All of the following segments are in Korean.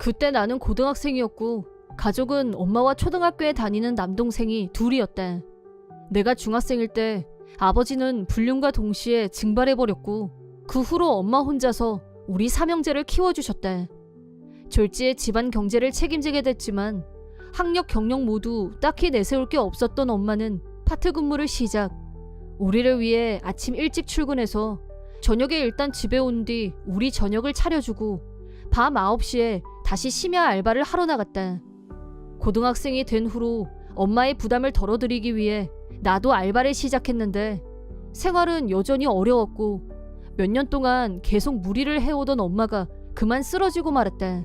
그때 나는 고등학생이었고 가족은 엄마와 초등학교에 다니는 남동생이 둘이었대. 내가 중학생일 때 아버지는 불륜과 동시에 증발해버렸고 그 후로 엄마 혼자서 우리 삼형제를 키워주셨대. 졸지에 집안 경제를 책임지게 됐지만 학력 경력 모두 딱히 내세울 게 없었던 엄마는 파트 근무를 시작. 우리를 위해 아침 일찍 출근해서 저녁에 일단 집에 온 뒤 우리 저녁을 차려주고 밤 9시에 다시 심야 알바를 하러 나갔다. 고등학생이 된 후로 엄마의 부담을 덜어드리기 위해 나도 알바를 시작했는데 생활은 여전히 어려웠고 몇 년 동안 계속 무리를 해오던 엄마가 그만 쓰러지고 말았다.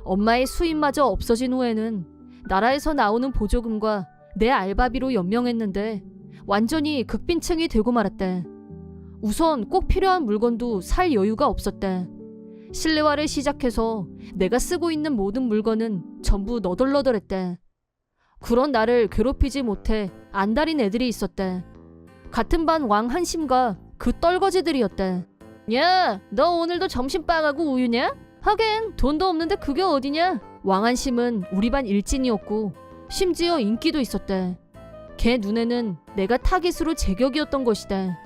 엄마의 수입마저 없어진 후에는 나라에서 나오는 보조금과 내 알바비로 연명했는데 완전히 극빈층이 되고 말았다. 우선 꼭 필요한 물건도 살 여유가 없었다. 실내화를 시작해서 내가 쓰고 있는 모든 물건은 전부 너덜너덜했다. 그런 나를 괴롭히지 못해 안달인 애들이 있었다. 같은 반 왕한심과 그 떨거지들이었다. 야, 너 오늘도 점심빵하고 우유냐? 하긴 돈도 없는데 그게 어디냐? 왕한심은 우리 반 일진이었고 심지어 인기도 있었다. 걔 눈에는 내가 타깃으로 제격이었던 것이다.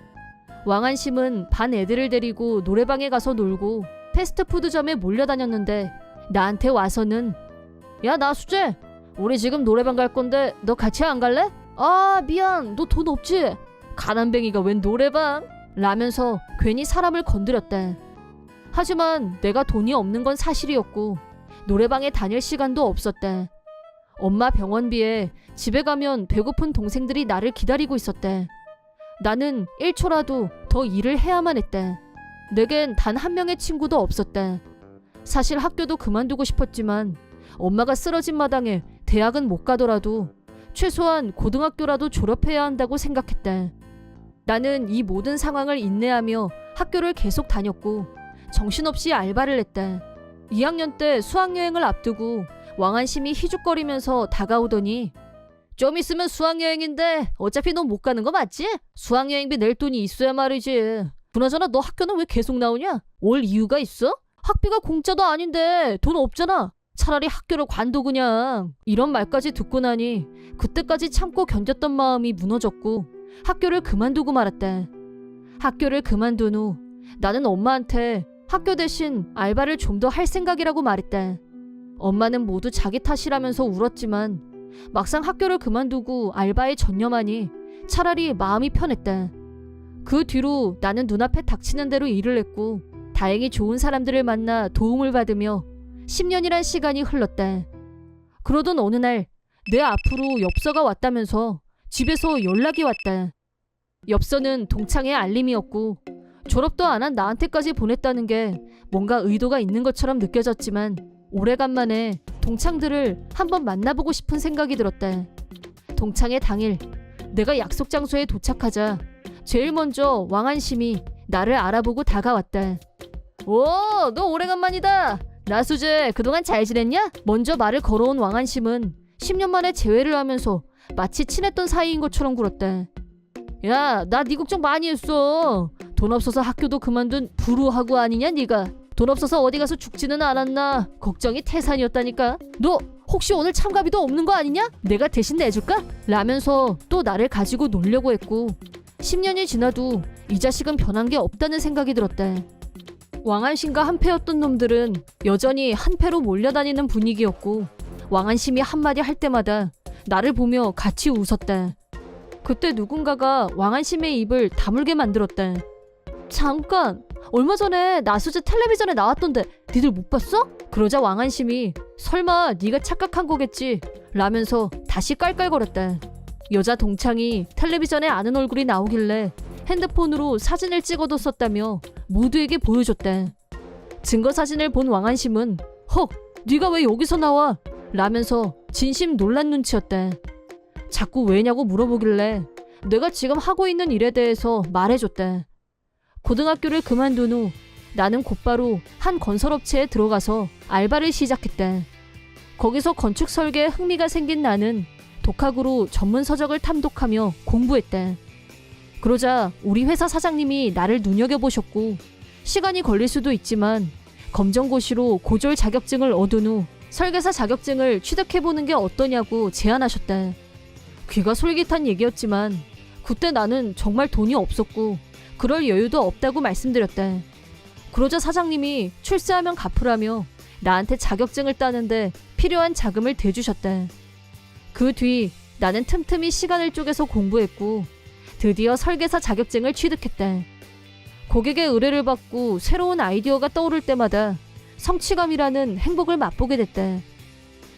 왕한심은 반 애들을 데리고 노래방에 가서 놀고 패스트푸드점에 몰려다녔는데 나한테 와서는 야, 나 수재, 우리 지금 노래방 갈 건데 너 같이 안 갈래? 아, 미안, 너 돈 없지? 가난뱅이가 웬 노래방? 라면서 괜히 사람을 건드렸다. 하지만 내가 돈이 없는 건 사실이었고 노래방에 다닐 시간도 없었다. 엄마 병원비에 집에 가면 배고픈 동생들이 나를 기다리고 있었다. 나는 1초라도 더 일을 해야만 했다. 내겐 단 한 명의 친구도 없었다. 사실 학교도 그만두고 싶었지만 엄마가 쓰러진 마당에 대학은 못 가더라도 최소한 고등학교라도 졸업해야 한다고 생각했다. 나는 이 모든 상황을 인내하며 학교를 계속 다녔고 정신없이 알바를 했다. 2학년 때 수학여행을 앞두고 왕한심이 희죽거리면서 다가오더니 좀 있으면 수학여행인데 어차피 넌 못 가는 거 맞지? 수학여행비 낼 돈이 있어야 말이지. 그나저나 너 학교는 왜 계속 나오냐? 올 이유가 있어? 학비가 공짜도 아닌데 돈 없잖아. 차라리 학교를 관둬 그냥. 이런 말까지 듣고 나니 그때까지 참고 견뎠던 마음이 무너졌고 학교를 그만두고 말았다. 학교를 그만둔 후 나는 엄마한테 학교 대신 알바를 좀 더 할 생각이라고 말했다. 엄마는 모두 자기 탓이라면서 울었지만 막상 학교를 그만두고 알바에 전념하니 차라리 마음이 편했다. 그 뒤로 나는 눈앞에 닥치는 대로 일을 했고 다행히 좋은 사람들을 만나 도움을 받으며 10년이란 시간이 흘렀다. 그러던 어느 날 내 앞으로 엽서가 왔다면서 집에서 연락이 왔다. 엽서는 동창의 알림이었고 졸업도 안 한 나한테까지 보냈다는 게 뭔가 의도가 있는 것처럼 느껴졌지만 오래간만에 동창들을 한번 만나보고 싶은 생각이 들었다. 동창회 당일 내가 약속 장소에 도착하자 제일 먼저 왕한심이 나를 알아보고 다가왔다. 오, 너 오래간만이다. 나 수재, 그동안 잘 지냈냐? 먼저 말을 걸어온 왕한심은 10년 만에 재회를 하면서 마치 친했던 사이인 것처럼 굴었다. 야, 나 네 걱정 많이 했어. 돈 없어서 학교도 그만둔 불우하고 아니냐 네가. 돈 없어서 어디 가서 죽지는 않았나 걱정이 태산이었다니까. 너 혹시 오늘 참가비도 없는 거 아니냐? 내가 대신 내줄까? 라면서 또 나를 가지고 놀려고 했고 10년이 지나도 이 자식은 변한 게 없다는 생각이 들었다. 왕한심과 한패였던 놈들은 여전히 한패로 몰려다니는 분위기였고 왕한심이 한마디 할 때마다 나를 보며 같이 웃었다. 그때 누군가가 왕한심의 입을 다물게 만들었다. 잠깐, 얼마 전에 나수재 텔레비전에 나왔던데 니들 못 봤어? 그러자 왕한심이 설마 네가 착각한 거겠지 라면서 다시 깔깔거렸다. 여자 동창이 텔레비전에 아는 얼굴이 나오길래 핸드폰으로 사진을 찍어뒀었다며 모두에게 보여줬다. 증거 사진을 본 왕한심은 헉, 네가 왜 여기서 나와? 라면서 진심 놀란 눈치였다. 자꾸 왜냐고 물어보길래 내가 지금 하고 있는 일에 대해서 말해줬다. 고등학교를 그만둔 후 나는 곧바로 한 건설업체에 들어가서 알바를 시작했다. 거기서 건축 설계에 흥미가 생긴 나는 독학으로 전문 서적을 탐독하며 공부했다. 그러자 우리 회사 사장님이 나를 눈여겨보셨고 시간이 걸릴 수도 있지만 검정고시로 고졸 자격증을 얻은 후 설계사 자격증을 취득해보는 게 어떠냐고 제안하셨다. 귀가 솔깃한 얘기였지만 그때 나는 정말 돈이 없었고 그럴 여유도 없다고 말씀드렸다. 그러자 사장님이 출세하면 갚으라며 나한테 자격증을 따는데 필요한 자금을 대주셨다. 그 뒤 나는 틈틈이 시간을 쪼개서 공부했고 드디어 설계사 자격증을 취득했다. 고객의 의뢰를 받고 새로운 아이디어가 떠오를 때마다 성취감이라는 행복을 맛보게 됐다.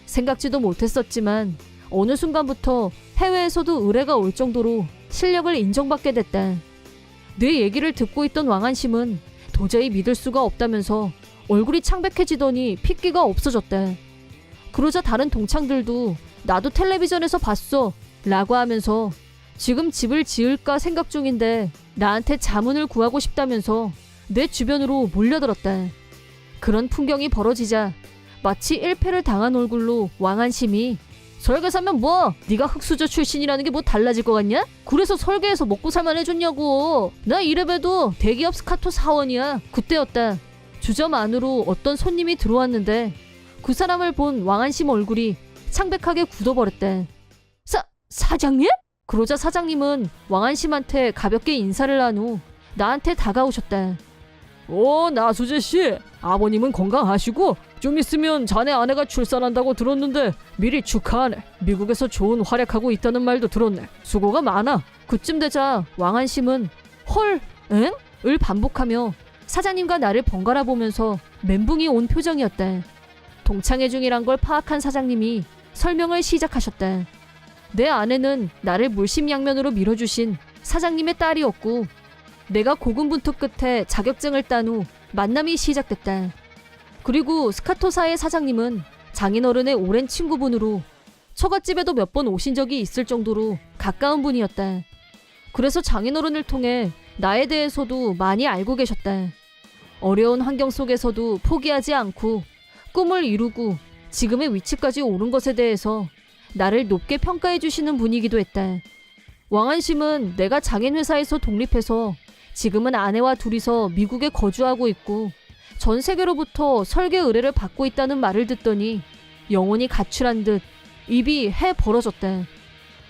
생각지도 못했었지만 어느 순간부터 해외에서도 의뢰가 올 정도로 실력을 인정받게 됐다. 내 얘기를 듣고 있던 왕한심은 도저히 믿을 수가 없다면서 얼굴이 창백해지더니 핏기가 없어졌다. 그러자 다른 동창들도 나도 텔레비전에서 봤어 라고 하면서 지금 집을 지을까 생각 중인데 나한테 자문을 구하고 싶다면서 내 주변으로 몰려들었다. 그런 풍경이 벌어지자 마치 1패를 당한 얼굴로 왕한심이 설계사면 뭐 네가 흙수저 출신이라는 게 뭐 달라질 것 같냐? 그래서 설계해서 먹고 살만 해줬냐고. 나 이래봬도 대기업 스카토 사원이야. 그때였다. 주점 안으로 어떤 손님이 들어왔는데 그 사람을 본 왕한심 얼굴이 창백하게 굳어버렸대. 사장님? 그러자 사장님은 왕한심한테 가볍게 인사를 한 후 나한테 다가오셨다. 나수재씨, 아버님은 건강하시고 좀 있으면 자네 아내가 출산한다고 들었는데 미리 축하하네. 미국에서 좋은 활약하고 있다는 말도 들었네. 수고가 많아. 그쯤 되자 왕한심은 헐? 응? 을 반복하며 사장님과 나를 번갈아 보면서 멘붕이 온 표정이었다. 동창회 중이란 걸 파악한 사장님이 설명을 시작하셨다. 내 아내는 나를 물심양면으로 밀어주신 사장님의 딸이었고 내가 고군분투 끝에 자격증을 딴 후 만남이 시작됐다. 그리고 스카토사의 사장님은 장인어른의 오랜 친구분으로 처갓집에도 몇 번 오신 적이 있을 정도로 가까운 분이었다. 그래서 장인어른을 통해 나에 대해서도 많이 알고 계셨다. 어려운 환경 속에서도 포기하지 않고 꿈을 이루고 지금의 위치까지 오른 것에 대해서 나를 높게 평가해 주시는 분이기도 했다. 왕한심은 내가 장인회사에서 독립해서 지금은 아내와 둘이서 미국에 거주하고 있고 전 세계로부터 설계 의뢰를 받고 있다는 말을 듣더니 영혼이 가출한 듯 입이 해 벌어졌다.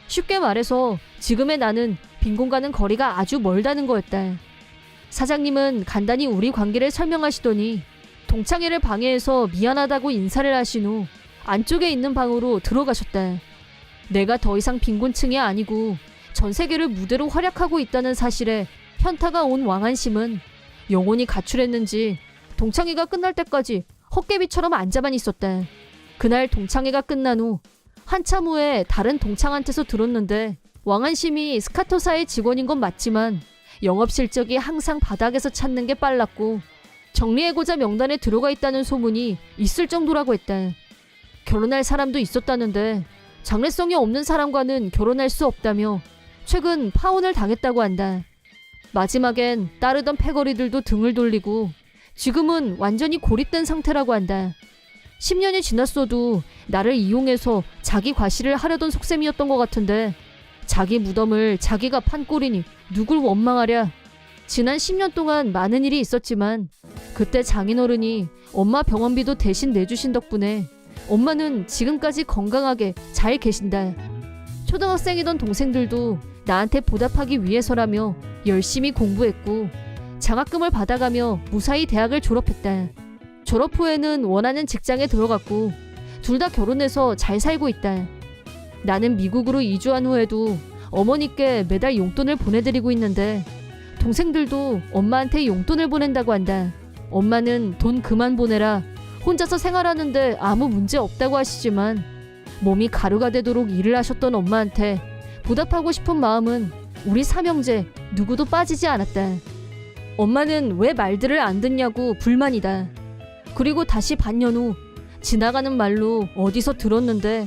쉽게 말해서 지금의 나는 빈 공간은 거리가 아주 멀다는 거였다. 사장님은 간단히 우리 관계를 설명하시더니 동창회를 방해해서 미안하다고 인사를 하신 후 안쪽에 있는 방으로 들어가셨다. 내가 더 이상 빈곤층이 아니고 전 세계를 무대로 활약하고 있다는 사실에 현타가 온 왕한심은 영혼이 가출했는지 동창회가 끝날 때까지 헛개비처럼 앉아만 있었다. 그날 동창회가 끝난 후 한참 후에 다른 동창한테서 들었는데 왕한심이 스카토사의 직원인 건 맞지만 영업 실적이 항상 바닥에서 찾는 게 빨랐고 정리해고자 명단에 들어가 있다는 소문이 있을 정도라고 했다. 결혼할 사람도 있었다는데 장래성이 없는 사람과는 결혼할 수 없다며 최근 파혼을 당했다고 한다. 마지막엔 따르던 패거리들도 등을 돌리고 지금은 완전히 고립된 상태라고 한다. 10년이 지났어도 나를 이용해서 자기 과시를 하려던 속셈이었던 것 같은데 자기 무덤을 자기가 판 꼴이니 누굴 원망하랴. 지난 10년 동안 많은 일이 있었지만 그때 장인어른이 엄마 병원비도 대신 내주신 덕분에 엄마는 지금까지 건강하게 잘 계신다. 초등학생이던 동생들도 나한테 보답하기 위해서라며 열심히 공부했고 장학금을 받아가며 무사히 대학을 졸업했다. 졸업 후에는 원하는 직장에 들어갔고 둘 다 결혼해서 잘 살고 있다. 나는 미국으로 이주한 후에도 어머니께 매달 용돈을 보내드리고 있는데 동생들도 엄마한테 용돈을 보낸다고 한다. 엄마는 돈 그만 보내라. 혼자서 생활하는데 아무 문제 없다고 하시지만 몸이 가루가 되도록 일을 하셨던 엄마한테 보답하고 싶은 마음은 우리 삼형제 누구도 빠지지 않았다. 엄마는 왜 말들을 안 듣냐고 불만이다. 그리고 다시 반년 후 지나가는 말로 어디서 들었는데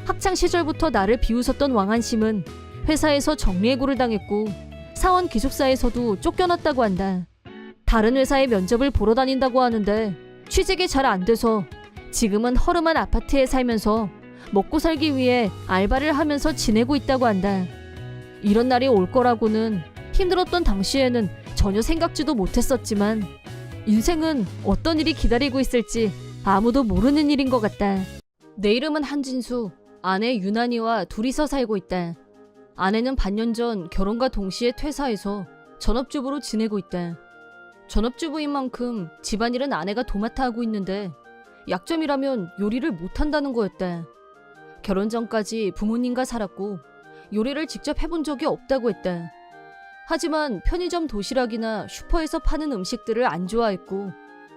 학창 시절부터 나를 비웃었던 왕한심은 회사에서 정리해고를 당했고 사원 기숙사에서도 쫓겨났다고 한다. 다른 회사에 면접을 보러 다닌다고 하는데 취직이 잘 안 돼서 지금은 허름한 아파트에 살면서 먹고 살기 위해 알바를 하면서 지내고 있다고 한다. 이런 날이 올 거라고는 힘들었던 당시에는 전혀 생각지도 못했었지만 인생은 어떤 일이 기다리고 있을지 아무도 모르는 일인 것 같다. 내 이름은 한진수, 아내 유난이와 둘이서 살고 있다. 아내는 반년 전 결혼과 동시에 퇴사해서 전업주부로 지내고 있다. 전업주부인 만큼 집안일은 아내가 도맡아 하고 있는데 약점이라면 요리를 못한다는 거였다. 결혼 전까지 부모님과 살았고 요리를 직접 해본 적이 없다고 했다. 하지만 편의점 도시락이나 슈퍼에서 파는 음식들을 안 좋아했고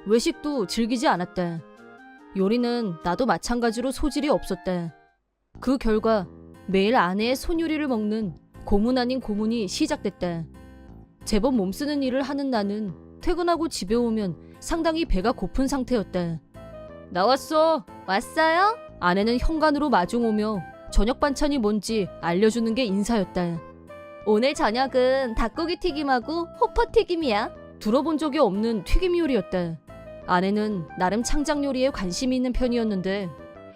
외식도 즐기지 않았다. 요리는 나도 마찬가지로 소질이 없었다. 그 결과 매일 아내의 손요리를 먹는 고문 아닌 고문이 시작됐다. 제법 몸쓰는 일을 하는 나는 퇴근하고 집에 오면 상당히 배가 고픈 상태였다. 나왔어. 왔어요? 아내는 현관으로 마중오며 저녁 반찬이 뭔지 알려주는 게 인사였다. 오늘 저녁은 닭고기 튀김하고 호퍼 튀김이야. 들어본 적이 없는 튀김 요리였다. 아내는 나름 창작 요리에 관심이 있는 편이었는데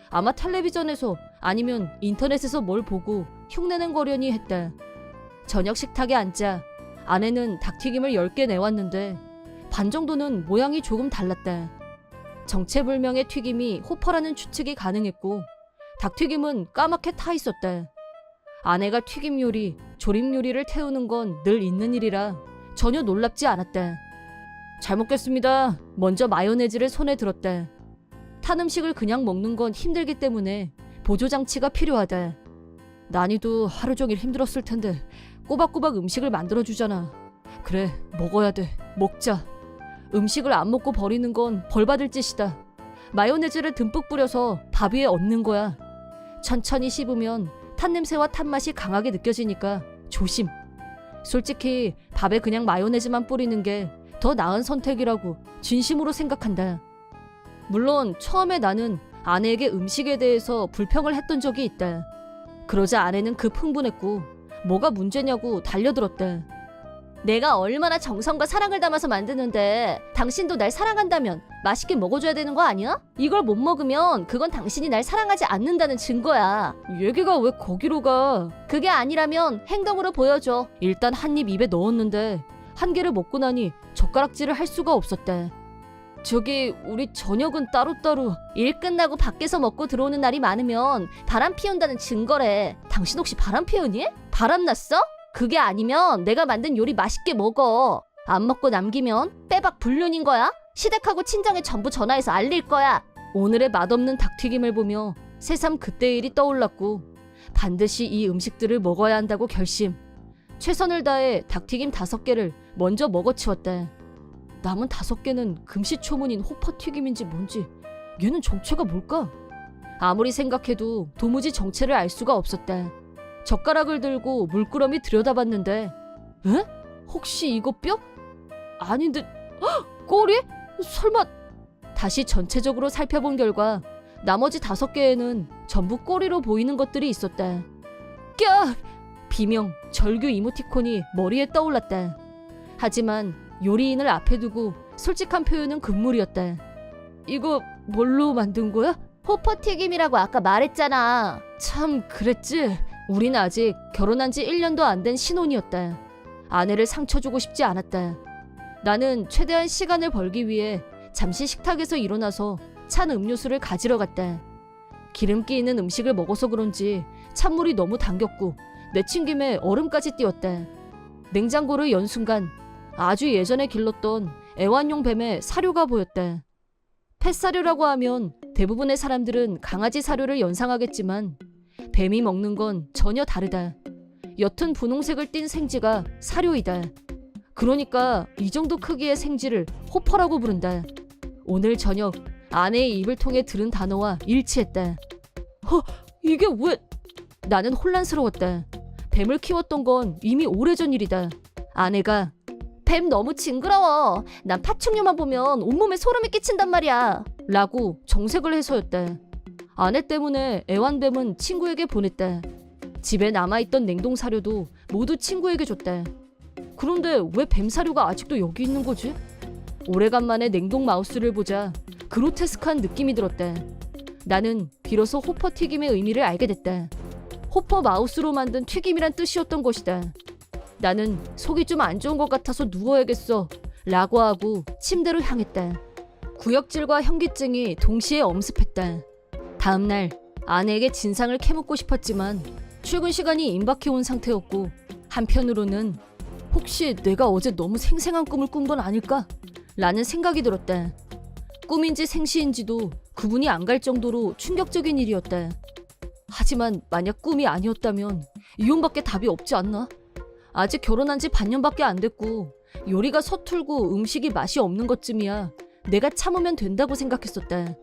아마 텔레비전에서 아니면 인터넷에서 뭘 보고 흉내낸 거려니 했다. 저녁 식탁에 앉자 아내는 닭튀김을 10개 내왔는데 반 정도는 모양이 조금 달랐다. 정체불명의 튀김이 호퍼라는 추측이 가능했고 닭튀김은 까맣게 타 있었다. 아내가 튀김 요리, 조림 요리를 태우는 건 늘 있는 일이라 전혀 놀랍지 않았다. 잘 먹겠습니다. 먼저 마요네즈를 손에 들었다. 탄 음식을 그냥 먹는 건 힘들기 때문에 보조장치가 필요하다. 난이도 하루 종일 힘들었을 텐데 꼬박꼬박 음식을 만들어주잖아. 그래, 먹어야 돼. 먹자. 음식을 안 먹고 버리는 건 벌받을 짓이다. 마요네즈를 듬뿍 뿌려서 밥 위에 얹는 거야. 천천히 씹으면 탄냄새와 탄맛이 강하게 느껴지니까 조심. 솔직히 밥에 그냥 마요네즈만 뿌리는 게 더 나은 선택이라고 진심으로 생각한다. 물론 처음에 나는 아내에게 음식에 대해서 불평을 했던 적이 있다. 그러자 아내는 급 흥분했고 뭐가 문제냐고 달려들었다. 내가 얼마나 정성과 사랑을 담아서 만드는데 당신도 날 사랑한다면 맛있게 먹어줘야 되는 거 아니야? 이걸 못 먹으면 그건 당신이 날 사랑하지 않는다는 증거야. 얘기가 왜 거기로 가? 그게 아니라면 행동으로 보여줘. 일단 한 입 입에 넣었는데 한 개를 먹고 나니 젓가락질을 할 수가 없었다. 저기 우리 저녁은 따로따로. 일 끝나고 밖에서 먹고 들어오는 날이 많으면 바람 피운다는 증거래. 당신 혹시 바람 피우니? 바람 났어? 그게 아니면 내가 만든 요리 맛있게 먹어. 안 먹고 남기면 빼박 불륜인 거야. 시댁하고 친정에 전부 전화해서 알릴 거야. 오늘의 맛없는 닭튀김을 보며 새삼 그때 일이 떠올랐고 반드시 이 음식들을 먹어야 한다고 결심. 최선을 다해 닭튀김 5개를 먼저 먹어치웠다. 남은 5개는 금시초문인 호퍼튀김인지 뭔지 얘는 정체가 뭘까? 아무리 생각해도 도무지 정체를 알 수가 없었다. 젓가락을 들고 물끄러미 들여다봤는데 에? 혹시 이거 뼈? 아닌데 헉! 꼬리? 설마. 다시 전체적으로 살펴본 결과 나머지 5개에는 전부 꼬리로 보이는 것들이 있었다. 꺄! 비명, 절규 이모티콘이 머리에 떠올랐다. 하지만 요리인을 앞에 두고 솔직한 표현은 금물이었다. 이거 뭘로 만든 거야? 호퍼튀김이라고 아까 말했잖아. 참 그랬지. 우린 아직 결혼한 지 1년도 안 된 신혼이었다. 아내를 상처 주고 싶지 않았다. 나는 최대한 시간을 벌기 위해 잠시 식탁에서 일어나서 찬 음료수를 가지러 갔다. 기름기 있는 음식을 먹어서 그런지 찬물이 너무 당겼고 내친김에 얼음까지 띄었다. 냉장고를 연 순간 아주 예전에 길렀던 애완용 뱀의 사료가 보였다. 펫사료라고 하면 대부분의 사람들은 강아지 사료를 연상하겠지만 뱀이 먹는 건 전혀 다르다. 옅은 분홍색을 띤 생쥐가 사료이다. 그러니까 이 정도 크기의 생쥐를 호퍼라고 부른다. 오늘 저녁 아내의 입을 통해 들은 단어와 일치했다. 이게 왜... 나는 혼란스러웠다. 뱀을 키웠던 건 이미 오래전 일이다. 아내가 뱀 너무 징그러워. 난 파충류만 보면 온몸에 소름이 끼친단 말이야. 라고 정색을 해서였다. 아내 때문에 애완뱀은 친구에게 보냈다. 집에 남아있던 냉동 사료도 모두 친구에게 줬다. 그런데 왜 뱀 사료가 아직도 여기 있는 거지? 오래간만에 냉동 마우스를 보자 그로테스크한 느낌이 들었다. 나는 비로소 호퍼 튀김의 의미를 알게 됐다. 호퍼 마우스로 만든 튀김이란 뜻이었던 것이다. 나는 속이 좀 안 좋은 것 같아서 누워야겠어 라고 하고 침대로 향했다. 구역질과 현기증이 동시에 엄습했다. 다음날 아내에게 진상을 캐묻고 싶었지만 출근 시간이 임박해온 상태였고 한편으로는 혹시 내가 어제 너무 생생한 꿈을 꾼 건 아닐까? 라는 생각이 들었다. 꿈인지 생시인지도 구분이 안 갈 정도로 충격적인 일이었다. 하지만 만약 꿈이 아니었다면 이혼밖에 답이 없지 않나? 아직 결혼한 지 반년밖에 안 됐고 요리가 서툴고 음식이 맛이 없는 것쯤이야 내가 참으면 된다고 생각했었다.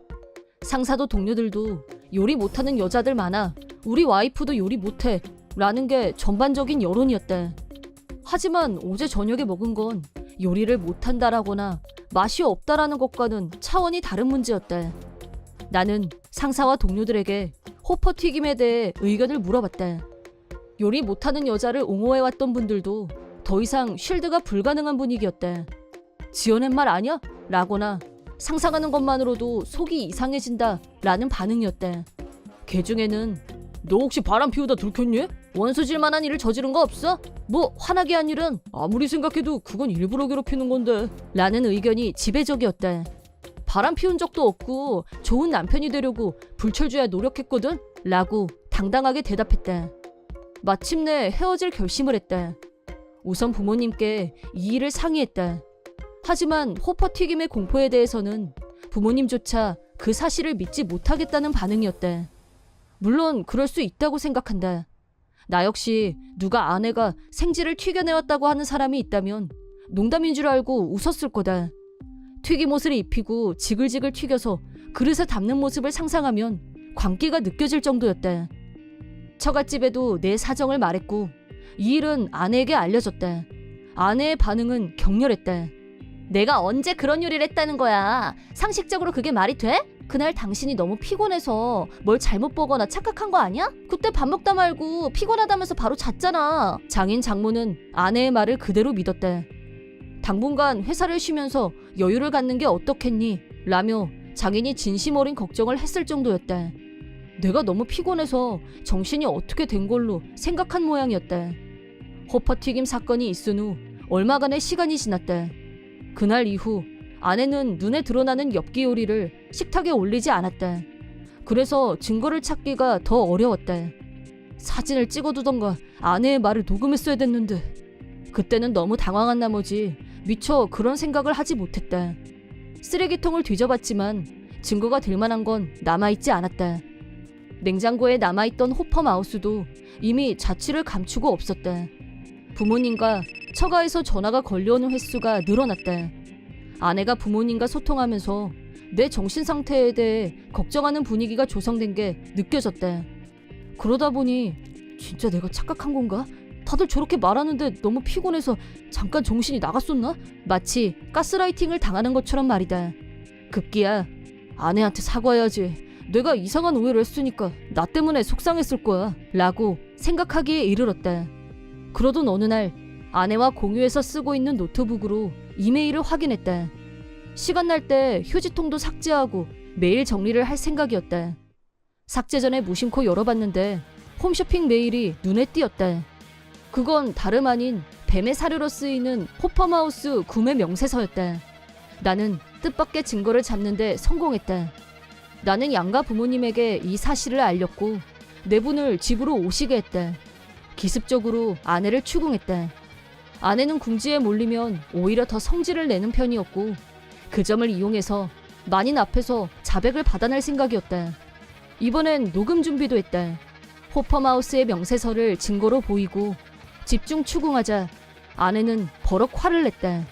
상사도 동료들도 요리 못하는 여자들 많아, 우리 와이프도 요리 못해 라는 게 전반적인 여론이었다. 하지만 어제 저녁에 먹은 건 요리를 못한다라거나 맛이 없다라는 것과는 차원이 다른 문제였다. 나는 상사와 동료들에게 호퍼 튀김에 대해 의견을 물어봤다. 요리 못하는 여자를 옹호해왔던 분들도 더 이상 쉴드가 불가능한 분위기였다. 지어낸 말 아니야? 라거나 상상하는 것만으로도 속이 이상해진다 라는 반응이었다. 걔 중에는 너 혹시 바람 피우다 들켰니? 원수질 만한 일을 저지른 거 없어? 뭐 화나게 한 일은 아무리 생각해도 그건 일부러 괴롭히는 건데 라는 의견이 지배적이었다. 바람 피운 적도 없고 좋은 남편이 되려고 불철주야 노력했거든? 라고 당당하게 대답했다. 마침내 헤어질 결심을 했다. 우선 부모님께 이 일을 상의했다. 하지만 호퍼 튀김의 공포에 대해서는 부모님조차 그 사실을 믿지 못하겠다는 반응이었다. 물론 그럴 수 있다고 생각한다. 나 역시 누가 아내가 생지를 튀겨내었다고 하는 사람이 있다면 농담인 줄 알고 웃었을 거다. 튀김옷을 입히고 지글지글 튀겨서 그릇에 담는 모습을 상상하면 광기가 느껴질 정도였다. 처갓집에도 내 사정을 말했고 이 일은 아내에게 알려졌다. 아내의 반응은 격렬했다. 내가 언제 그런 요리를 했다는 거야. 상식적으로 그게 말이 돼? 그날 당신이 너무 피곤해서 뭘 잘못 보거나 착각한 거 아니야? 그때 밥 먹다 말고 피곤하다면서 바로 잤잖아. 장인 장모는 아내의 말을 그대로 믿었다. 당분간 회사를 쉬면서 여유를 갖는 게 어떻겠니? 라며 장인이 진심 어린 걱정을 했을 정도였다. 내가 너무 피곤해서 정신이 어떻게 된 걸로 생각한 모양이었다. 호퍼튀김 사건이 있은 후 얼마간의 시간이 지났다. 그날 이후 아내는 눈에 드러나는 엽기 요리를 식탁에 올리지 않았다. 그래서 증거를 찾기가 더 어려웠다. 사진을 찍어두던가 아내의 말을 녹음했어야 됐는데 그때는 너무 당황한 나머지 미처 그런 생각을 하지 못했다. 쓰레기통을 뒤져봤지만 증거가 될 만한 건 남아있지 않았다. 냉장고에 남아있던 호퍼 마우스도 이미 자취를 감추고 없었다. 부모님과 처가에서 전화가 걸려오는 횟수가 늘어났다. 아내가 부모님과 소통하면서 내 정신 상태에 대해 걱정하는 분위기가 조성된 게 느껴졌다. 그러다 보니 진짜 내가 착각한 건가? 다들 저렇게 말하는데 너무 피곤해서 잠깐 정신이 나갔었나? 마치 가스라이팅을 당하는 것처럼 말이다. 급기야 아내한테 사과해야지. 내가 이상한 오해를 했으니까 나 때문에 속상했을 거야 라고 생각하기에 이르렀다. 그러던 어느 날 아내와 공유해서 쓰고 있는 노트북으로 이메일을 확인했다. 시간 날 때 휴지통도 삭제하고 메일 정리를 할 생각이었다. 삭제 전에 무심코 열어봤는데 홈쇼핑 메일이 눈에 띄었다. 그건 다름 아닌 뱀의 사료로 쓰이는 호퍼마우스 구매 명세서였다. 나는 뜻밖의 증거를 잡는데 성공했다. 나는 양가 부모님에게 이 사실을 알렸고 네 분을 집으로 오시게 했다. 기습적으로 아내를 추궁했다. 아내는 궁지에 몰리면 오히려 더 성질을 내는 편이었고 그 점을 이용해서 만인 앞에서 자백을 받아낼 생각이었다. 이번엔 녹음 준비도 했다. 호퍼마우스의 명세서를 증거로 보이고 집중 추궁하자 아내는 버럭 화를 냈다.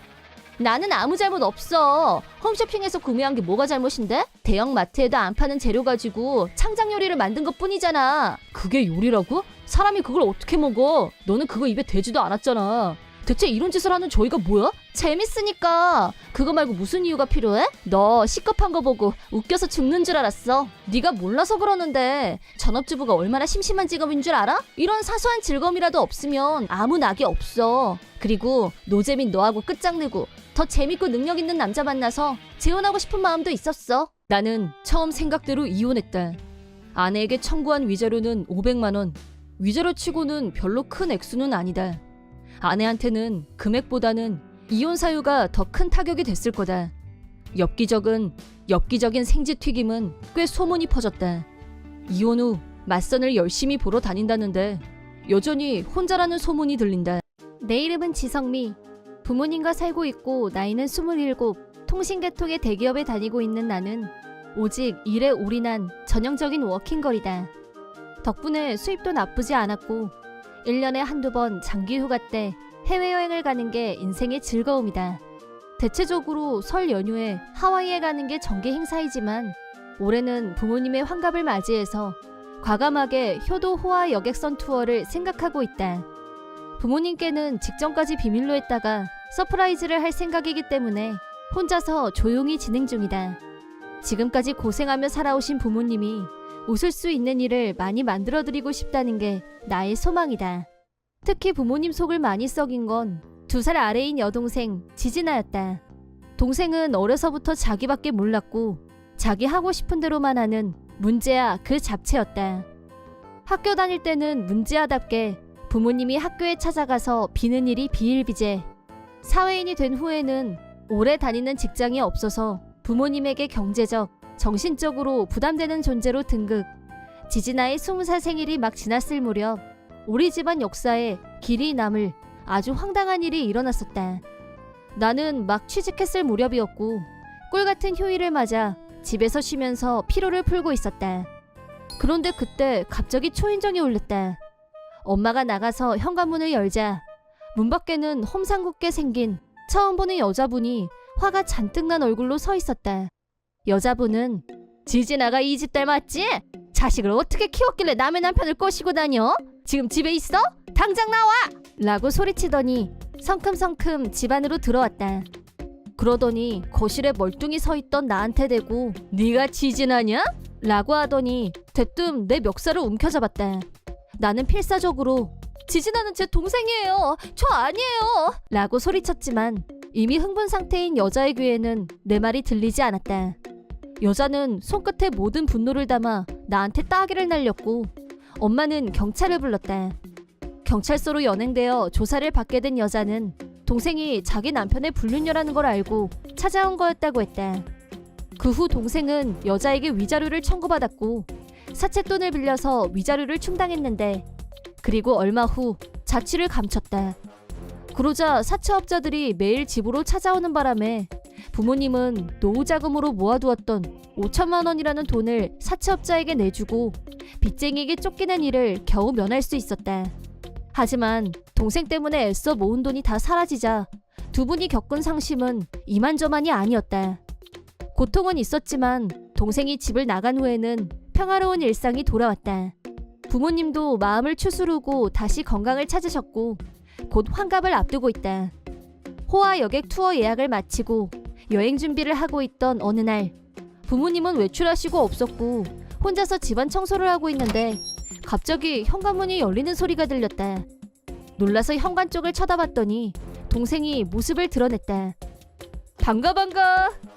나는 아무 잘못 없어. 홈쇼핑에서 구매한 게 뭐가 잘못인데? 대형 마트에도 안 파는 재료 가지고 창작 요리를 만든 것 뿐이잖아. 그게 요리라고? 사람이 그걸 어떻게 먹어? 너는 그거 입에 대지도 않았잖아. 대체 이런 짓을 하는 저희가 뭐야? 재밌으니까. 그거 말고 무슨 이유가 필요해? 너 시급한 거 보고 웃겨서 죽는 줄 알았어. 네가 몰라서 그러는데 전업주부가 얼마나 심심한 직업인 줄 알아? 이런 사소한 즐거움이라도 없으면 아무 낙이 없어. 그리고 노잼인 너하고 끝장내고 더 재밌고 능력 있는 남자 만나서 재혼하고 싶은 마음도 있었어. 나는 처음 생각대로 이혼했다. 아내에게 청구한 위자료는 500만 원. 위자료 치고는 별로 큰 액수는 아니다. 아내한테는 금액보다는 이혼 사유가 더 큰 타격이 됐을 거다. 엽기적인 생지 튀김은 꽤 소문이 퍼졌다. 이혼 후 맞선을 열심히 보러 다닌다는데 여전히 혼자라는 소문이 들린다. 내 이름은 지성미. 부모님과 살고 있고 나이는 27. 통신계통의 대기업에 다니고 있는 나는 오직 일에 올인한 전형적인 워킹걸이다. 덕분에 수입도 나쁘지 않았고 1년에 한두 번 장기휴가 때 해외여행을 가는 게 인생의 즐거움이다. 대체적으로 설 연휴에 하와이에 가는 게 정기 행사이지만 올해는 부모님의 환갑을 맞이해서 과감하게 효도 호화 여객선 투어를 생각하고 있다. 부모님께는 직전까지 비밀로 했다가 서프라이즈를 할 생각이기 때문에 혼자서 조용히 진행 중이다. 지금까지 고생하며 살아오신 부모님이 웃을 수 있는 일을 많이 만들어드리고 싶다는 게 나의 소망이다. 특히 부모님 속을 많이 썩인 건 2살 아래인 여동생 지진아였다. 동생은 어려서부터 자기밖에 몰랐고 자기 하고 싶은 대로만 하는 문제아 그 잡채였다. 학교 다닐 때는 문제아답게 부모님이 학교에 찾아가서 비는 일이 비일비재. 사회인이 된 후에는 오래 다니는 직장이 없어서 부모님에게 경제적, 정신적으로 부담되는 존재로 등극. 지진아의 20살 생일이 막 지났을 무렵 우리 집안 역사에 길이 남을 아주 황당한 일이 일어났었다. 나는 막 취직했을 무렵이었고 꿀같은 휴일을 맞아 집에서 쉬면서 피로를 풀고 있었다. 그런데 그때 갑자기 초인종이 울렸다. 엄마가 나가서 현관문을 열자 문 밖에는 험상궂게 생긴 처음 보는 여자분이 화가 잔뜩 난 얼굴로 서 있었다. 여자분은 지진아가 이 집 딸 맞지? 자식을 어떻게 키웠길래 남의 남편을 꼬시고 다녀? 지금 집에 있어? 당장 나와! 라고 소리치더니 성큼성큼 집 안으로 들어왔다. 그러더니 거실에 멀뚱히 서 있던 나한테 대고 네가 지진아냐? 라고 하더니 대뜸 내 멱살을 움켜잡았다. 나는 필사적으로 지진아는 제 동생이에요. 저 아니에요. 라고 소리쳤지만 이미 흥분 상태인 여자의 귀에는 내 말이 들리지 않았다. 여자는 손끝에 모든 분노를 담아 나한테 따귀를 날렸고 엄마는 경찰을 불렀다. 경찰서로 연행되어 조사를 받게 된 여자는 동생이 자기 남편의 불륜녀라는 걸 알고 찾아온 거였다고 했다. 그 후 동생은 여자에게 위자료를 청구받았고 사채돈을 빌려서 위자료를 충당했는데 그리고 얼마 후 자취를 감췄다. 그러자 사채업자들이 매일 집으로 찾아오는 바람에 부모님은 노후자금으로 모아두었던 5천만 원이라는 돈을 사채업자에게 내주고 빚쟁이에게 쫓기는 일을 겨우 면할 수 있었다. 하지만 동생 때문에 애써 모은 돈이 다 사라지자 두 분이 겪은 상심은 이만저만이 아니었다. 고통은 있었지만 동생이 집을 나간 후에는 평화로운 일상이 돌아왔다. 부모님도 마음을 추스르고 다시 건강을 찾으셨고 곧 환갑을 앞두고 있다. 호화 여객 투어 예약을 마치고 여행 준비를 하고 있던 어느 날 부모님은 외출하시고 없었고 혼자서 집안 청소를 하고 있는데 갑자기 현관문이 열리는 소리가 들렸다. 놀라서 현관 쪽을 쳐다봤더니 동생이 모습을 드러냈다. 반가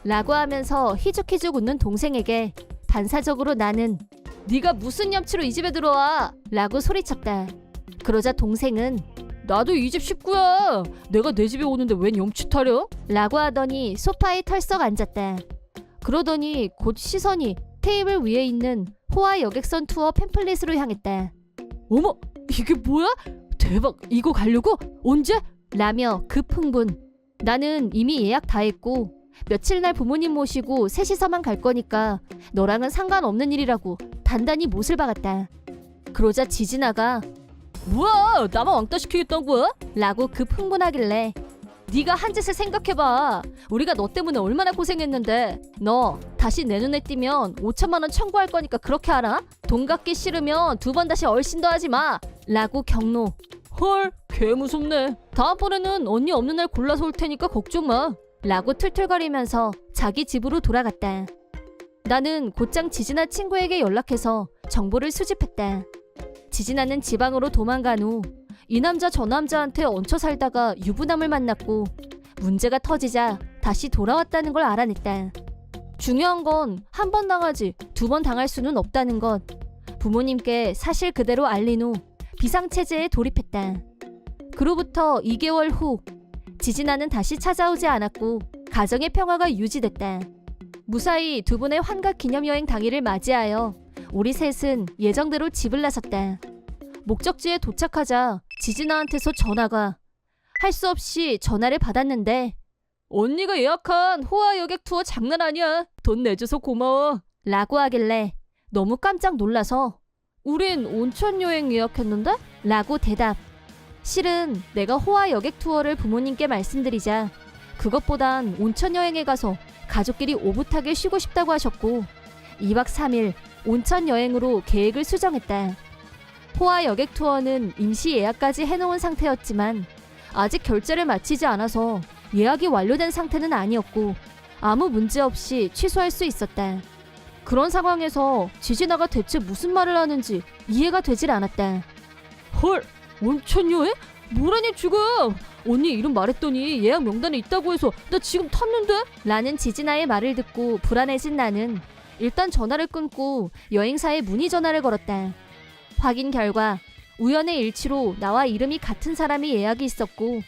라고 하면서 희죽희죽 웃는 동생에게 반사적으로 나는 네가 무슨 염치로 이 집에 들어와 라고 소리쳤다. 그러자 동생은 나도 이 집 식구야. 내가 내 집에 오는데 웬 염치 타령? 라고 하더니 소파에 털썩 앉았다. 그러더니 곧 시선이 테이블 위에 있는 호화 여객선 투어 팸플릿으로 향했다. 어머, 이게 뭐야? 대박, 이거 가려고? 언제? 라며 급흥분. 나는 이미 예약 다 했고 며칠 날 부모님 모시고 셋이서만 갈 거니까 너랑은 상관없는 일이라고 단단히 못을 박았다. 그러자 지진아가 뭐야, 나만 왕따 시키겠다는 거야? 라고 급 흥분하길래 네가 한 짓을 생각해봐. 우리가 너 때문에 얼마나 고생했는데. 너 다시 내 눈에 띄면 5천만 원 청구할 거니까 그렇게 알아? 돈 갚기 싫으면 2번 다시 얼씬도 하지 마. 라고 경로. 헐, 개 무섭네. 다음번에는 언니 없는 날 골라서 올 테니까 걱정 마. 라고 툴툴거리면서 자기 집으로 돌아갔다. 나는 곧장 지진아 친구에게 연락해서 정보를 수집했다. 지진아는 지방으로 도망간 후 이 남자 저 남자한테 얹혀 살다가 유부남을 만났고 문제가 터지자 다시 돌아왔다는 걸 알아냈다. 중요한 건 한 번 당하지 2번 당할 수는 없다는 것. 부모님께 사실 그대로 알린 후 비상체제에 돌입했다. 그로부터 2개월 후 지진아는 다시 찾아오지 않았고 가정의 평화가 유지됐다. 무사히 두 분의 환갑 기념여행 당일을 맞이하여 우리 셋은 예정대로 집을 나섰다. 목적지에 도착하자 지진아한테서 전화가. 할 수 없이 전화를 받았는데 언니가 예약한 호화 여객 투어 장난 아니야. 돈 내줘서 고마워. 라고 하길래 너무 깜짝 놀라서 우린 온천 여행 예약했는데? 라고 대답. 실은 내가 호화 여객 투어를 부모님께 말씀드리자 그것보단 온천 여행에 가서 가족끼리 오붓하게 쉬고 싶다고 하셨고 2박 3일 온천 여행으로 계획을 수정했다. 호화 여객 투어는 임시 예약까지 해놓은 상태였지만 아직 결제를 마치지 않아서 예약이 완료된 상태는 아니었고 아무 문제 없이 취소할 수 있었다. 그런 상황에서 지진아가 대체 무슨 말을 하는지 이해가 되질 않았다. 헐, 온천 여행? 뭐라니 지금? 언니 이름 말했더니 예약 명단에 있다고 해서 나 지금 탔는데? 라는 지진아의 말을 듣고 불안해진 나는 일단 전화를 끊고 여행사에 문의 전화를 걸었다. 확인 결과 우연의 일치로 나와 이름이 같은 사람이 예약이 있었고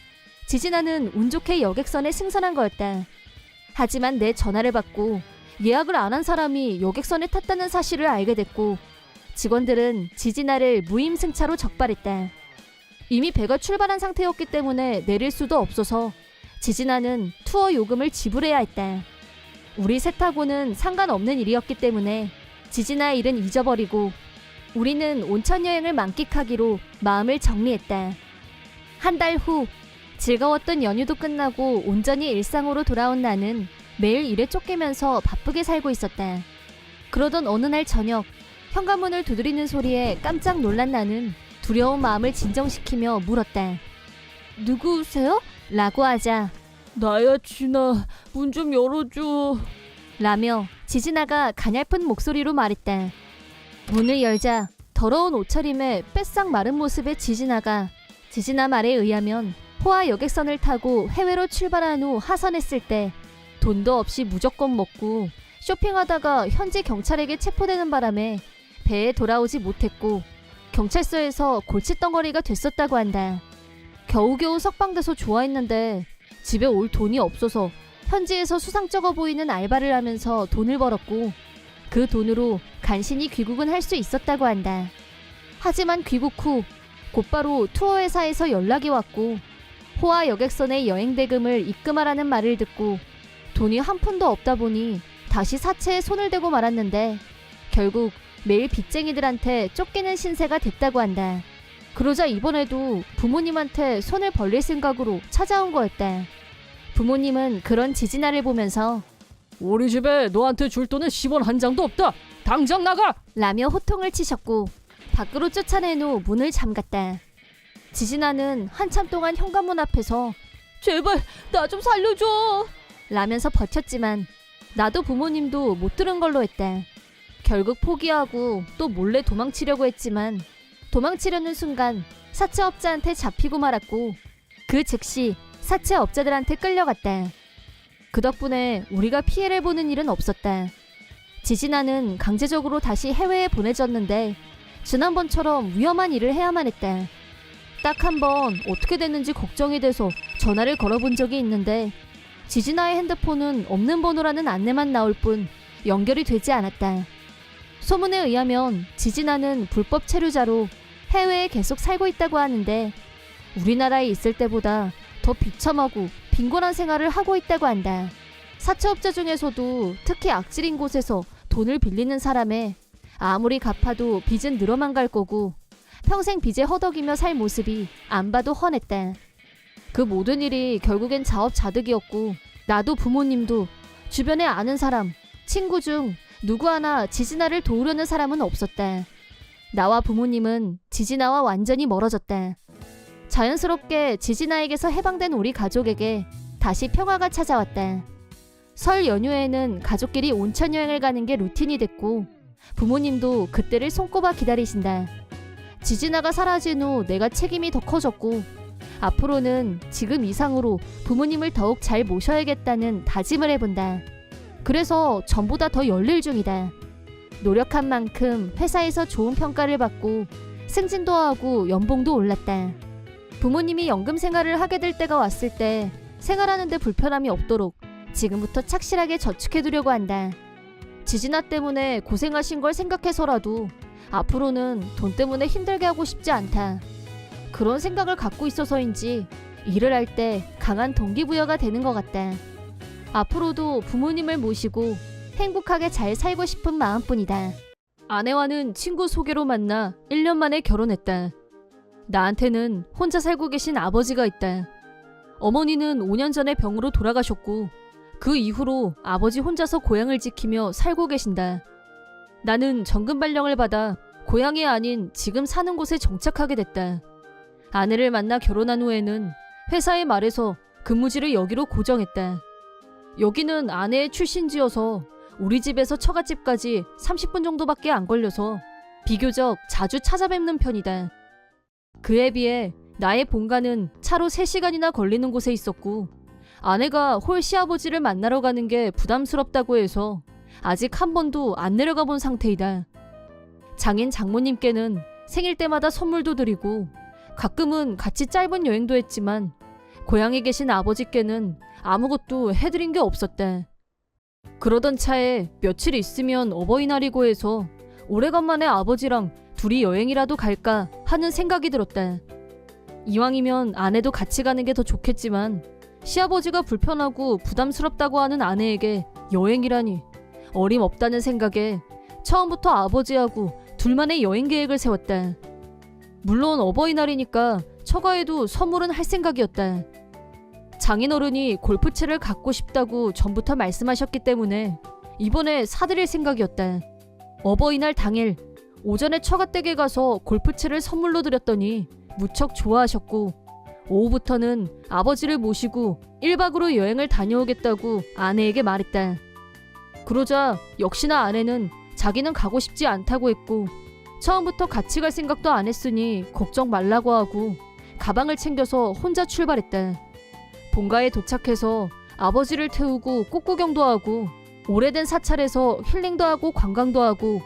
지진아는 운 좋게 여객선에 승선한 거였다. 하지만 내 전화를 받고 예약을 안 한 사람이 여객선에 탔다는 사실을 알게 됐고 직원들은 지진아를 무임승차로 적발했다. 이미 배가 출발한 상태였기 때문에 내릴 수도 없어서 지진아는 투어 요금을 지불해야 했다. 우리 셋하고는 상관없는 일이었기 때문에 지진아의 일은 잊어버리고 우리는 온천 여행을 만끽하기로 마음을 정리했다. 한 달 후 즐거웠던 연휴도 끝나고 온전히 일상으로 돌아온 나는 매일 일에 쫓기면서 바쁘게 살고 있었다. 그러던 어느 날 저녁 현관문을 두드리는 소리에 깜짝 놀란 나는 두려운 마음을 진정시키며 물었다. 누구세요? 라고 하자 나야 진아, 문 좀 열어줘 라며 지진아가 가냘픈 목소리로 말했다. 문을 열자 더러운 옷차림에 뺏싹 마른 모습의 지진아가 지진아 말에 의하면 호화 여객선을 타고 해외로 출발한 후 하선했을 때 돈도 없이 무조건 먹고 쇼핑하다가 현지 경찰에게 체포되는 바람에 배에 돌아오지 못했고 경찰서에서 골칫덩어리가 됐었다고 한다. 겨우겨우 석방돼서 좋아했는데 집에 올 돈이 없어서 현지에서 수상쩍어 보이는 알바를 하면서 돈을 벌었고 그 돈으로 간신히 귀국은 할 수 있었다고 한다. 하지만 귀국 후 곧바로 투어회사에서 연락이 왔고 호화 여객선의 여행 대금을 입금하라는 말을 듣고 돈이 한 푼도 없다 보니 다시 사채에 손을 대고 말았는데 결국 매일 빚쟁이들한테 쫓기는 신세가 됐다고 한다. 그러자 이번에도 부모님한테 손을 벌릴 생각으로 찾아온 거였다. 부모님은 그런 지진아를 보면서 우리 집에 너한테 줄 돈은 10원 한 장도 없다. 당장 나가! 라며 호통을 치셨고 밖으로 쫓아낸 후 문을 잠갔다. 지진아는 한참 동안 현관문 앞에서 제발 나 좀 살려줘! 라면서 버텼지만 나도 부모님도 못 들은 걸로 했다. 결국 포기하고 또 몰래 도망치려고 했지만 도망치려는 순간 사채업자한테 잡히고 말았고 그 즉시 사채업자들한테 끌려갔다. 그 덕분에 우리가 피해를 보는 일은 없었다. 지진아는 강제적으로 다시 해외에 보내졌는데 지난번처럼 위험한 일을 해야만 했다. 딱 한 번 어떻게 됐는지 걱정이 돼서 전화를 걸어본 적이 있는데 지진아의 핸드폰은 없는 번호라는 안내만 나올 뿐 연결이 되지 않았다. 소문에 의하면 지진아는 불법 체류자로 해외에 계속 살고 있다고 하는데 우리나라에 있을 때보다 더 비참하고 빈곤한 생활을 하고 있다고 한다. 사채업자 중에서도 특히 악질인 곳에서 돈을 빌리는 사람에 아무리 갚아도 빚은 늘어만 갈 거고 평생 빚에 허덕이며 살 모습이 안 봐도 훤했다. 그 모든 일이 결국엔 자업자득이었고 나도 부모님도 주변에 아는 사람, 친구 중 누구 하나 지진아를 도우려는 사람은 없었다. 나와 부모님은 지진아와 완전히 멀어졌다. 자연스럽게 지진아에게서 해방된 우리 가족에게 다시 평화가 찾아왔다. 설 연휴에는 가족끼리 온천 여행을 가는 게 루틴이 됐고 부모님도 그때를 손꼽아 기다리신다. 지진아가 사라진 후 내가 책임이 더 커졌고 앞으로는 지금 이상으로 부모님을 더욱 잘 모셔야겠다는 다짐을 해본다. 그래서 전보다 더 열일 중이다. 노력한 만큼 회사에서 좋은 평가를 받고 승진도 하고 연봉도 올랐다. 부모님이 연금 생활을 하게 될 때가 왔을 때 생활하는데 불편함이 없도록 지금부터 착실하게 저축해두려고 한다. 지진아 때문에 고생하신 걸 생각해서라도 앞으로는 돈 때문에 힘들게 하고 싶지 않다. 그런 생각을 갖고 있어서인지 일을 할 때 강한 동기부여가 되는 것 같다. 앞으로도 부모님을 모시고 행복하게 잘 살고 싶은 마음뿐이다. 아내와는 친구 소개로 만나 1년 만에 결혼했다. 나한테는 혼자 살고 계신 아버지가 있다. 어머니는 5년 전에 병으로 돌아가셨고 그 이후로 아버지 혼자서 고향을 지키며 살고 계신다. 나는 정금 발령을 받아 고향이 아닌 지금 사는 곳에 정착하게 됐다. 아내를 만나 결혼한 후에는 회사의 말에서 근무지를 여기로 고정했다. 여기는 아내의 출신지여서 우리 집에서 처갓집까지 30분 정도밖에 안 걸려서 비교적 자주 찾아뵙는 편이다. 그에 비해 나의 본가는 차로 3시간이나 걸리는 곳에 있었고 아내가 홀 시아버지를 만나러 가는 게 부담스럽다고 해서 아직 한 번도 안 내려가 본 상태이다. 장인 장모님께는 생일 때마다 선물도 드리고 가끔은 같이 짧은 여행도 했지만 고향에 계신 아버지께는 아무것도 해드린 게 없었다. 그러던 차에 며칠 있으면 어버이날이고 해서 오래간만에 아버지랑 둘이 여행이라도 갈까 하는 생각이 들었다. 이왕이면 아내도 같이 가는 게 더 좋겠지만 시아버지가 불편하고 부담스럽다고 하는 아내에게 여행이라니 어림없다는 생각에 처음부터 아버지하고 둘만의 여행 계획을 세웠다. 물론 어버이날이니까 처가에도 선물은 할 생각이었다. 장인어른이 골프채를 갖고 싶다고 전부터 말씀하셨기 때문에 이번에 사드릴 생각이었다. 어버이날 당일 오전에 처가댁에 가서 골프채를 선물로 드렸더니 무척 좋아하셨고 오후부터는 아버지를 모시고 1박으로 여행을 다녀오겠다고 아내에게 말했다. 그러자 역시나 아내는 자기는 가고 싶지 않다고 했고 처음부터 같이 갈 생각도 안 했으니 걱정 말라고 하고 가방을 챙겨서 혼자 출발했다. 본가에 도착해서 아버지를 태우고 꽃구경도 하고 오래된 사찰에서 힐링도 하고 관광도 하고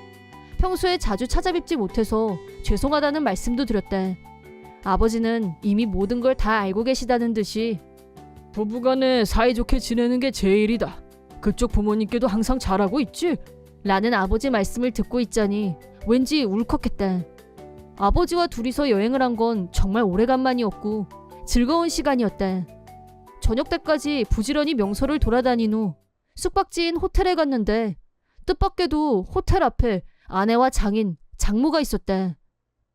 평소에 자주 찾아뵙지 못해서 죄송하다는 말씀도 드렸다. 아버지는 이미 모든 걸 다 알고 계시다는 듯이 부부간에 사이좋게 지내는 게 제일이다. 그쪽 부모님께도 항상 잘하고 있지? 라는 아버지 말씀을 듣고 있자니 왠지 울컥했다. 아버지와 둘이서 여행을 한 건 정말 오래간만이었고 즐거운 시간이었다. 저녁 때까지 부지런히 명소를 돌아다닌 후 숙박지인 호텔에 갔는데 뜻밖에도 호텔 앞에 아내와 장인, 장모가 있었다.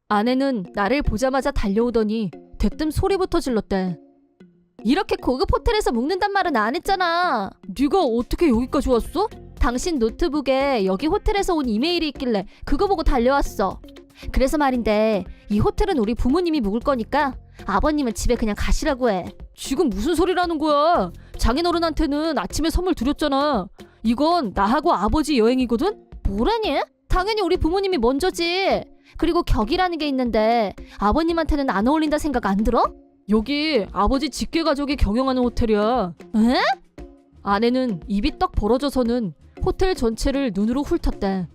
아내는 나를 보자마자 달려오더니 대뜸 소리부터 질렀다. 이렇게 고급 호텔에서 묵는단 말은 안 했잖아. 네가 어떻게 여기까지 왔어? 당신 노트북에 여기 호텔에서 온 이메일이 있길래 그거 보고 달려왔어. 그래서 말인데 이 호텔은 우리 부모님이 묵을 거니까 아버님은 집에 그냥 가시라고 해. 지금 무슨 소리라는 거야? 장인어른한테는 아침에 선물 드렸잖아. 이건 나하고 아버지 여행이거든? 뭐라니? 당연히 우리 부모님이 먼저지. 그리고 격이라는 게 있는데 아버님한테는 안 어울린다 생각 안 들어? 여기 아버지 직계 가족이 경영하는 호텔이야. 에? 아내는 입이 떡 벌어져서는 호텔 전체를 눈으로 훑었다.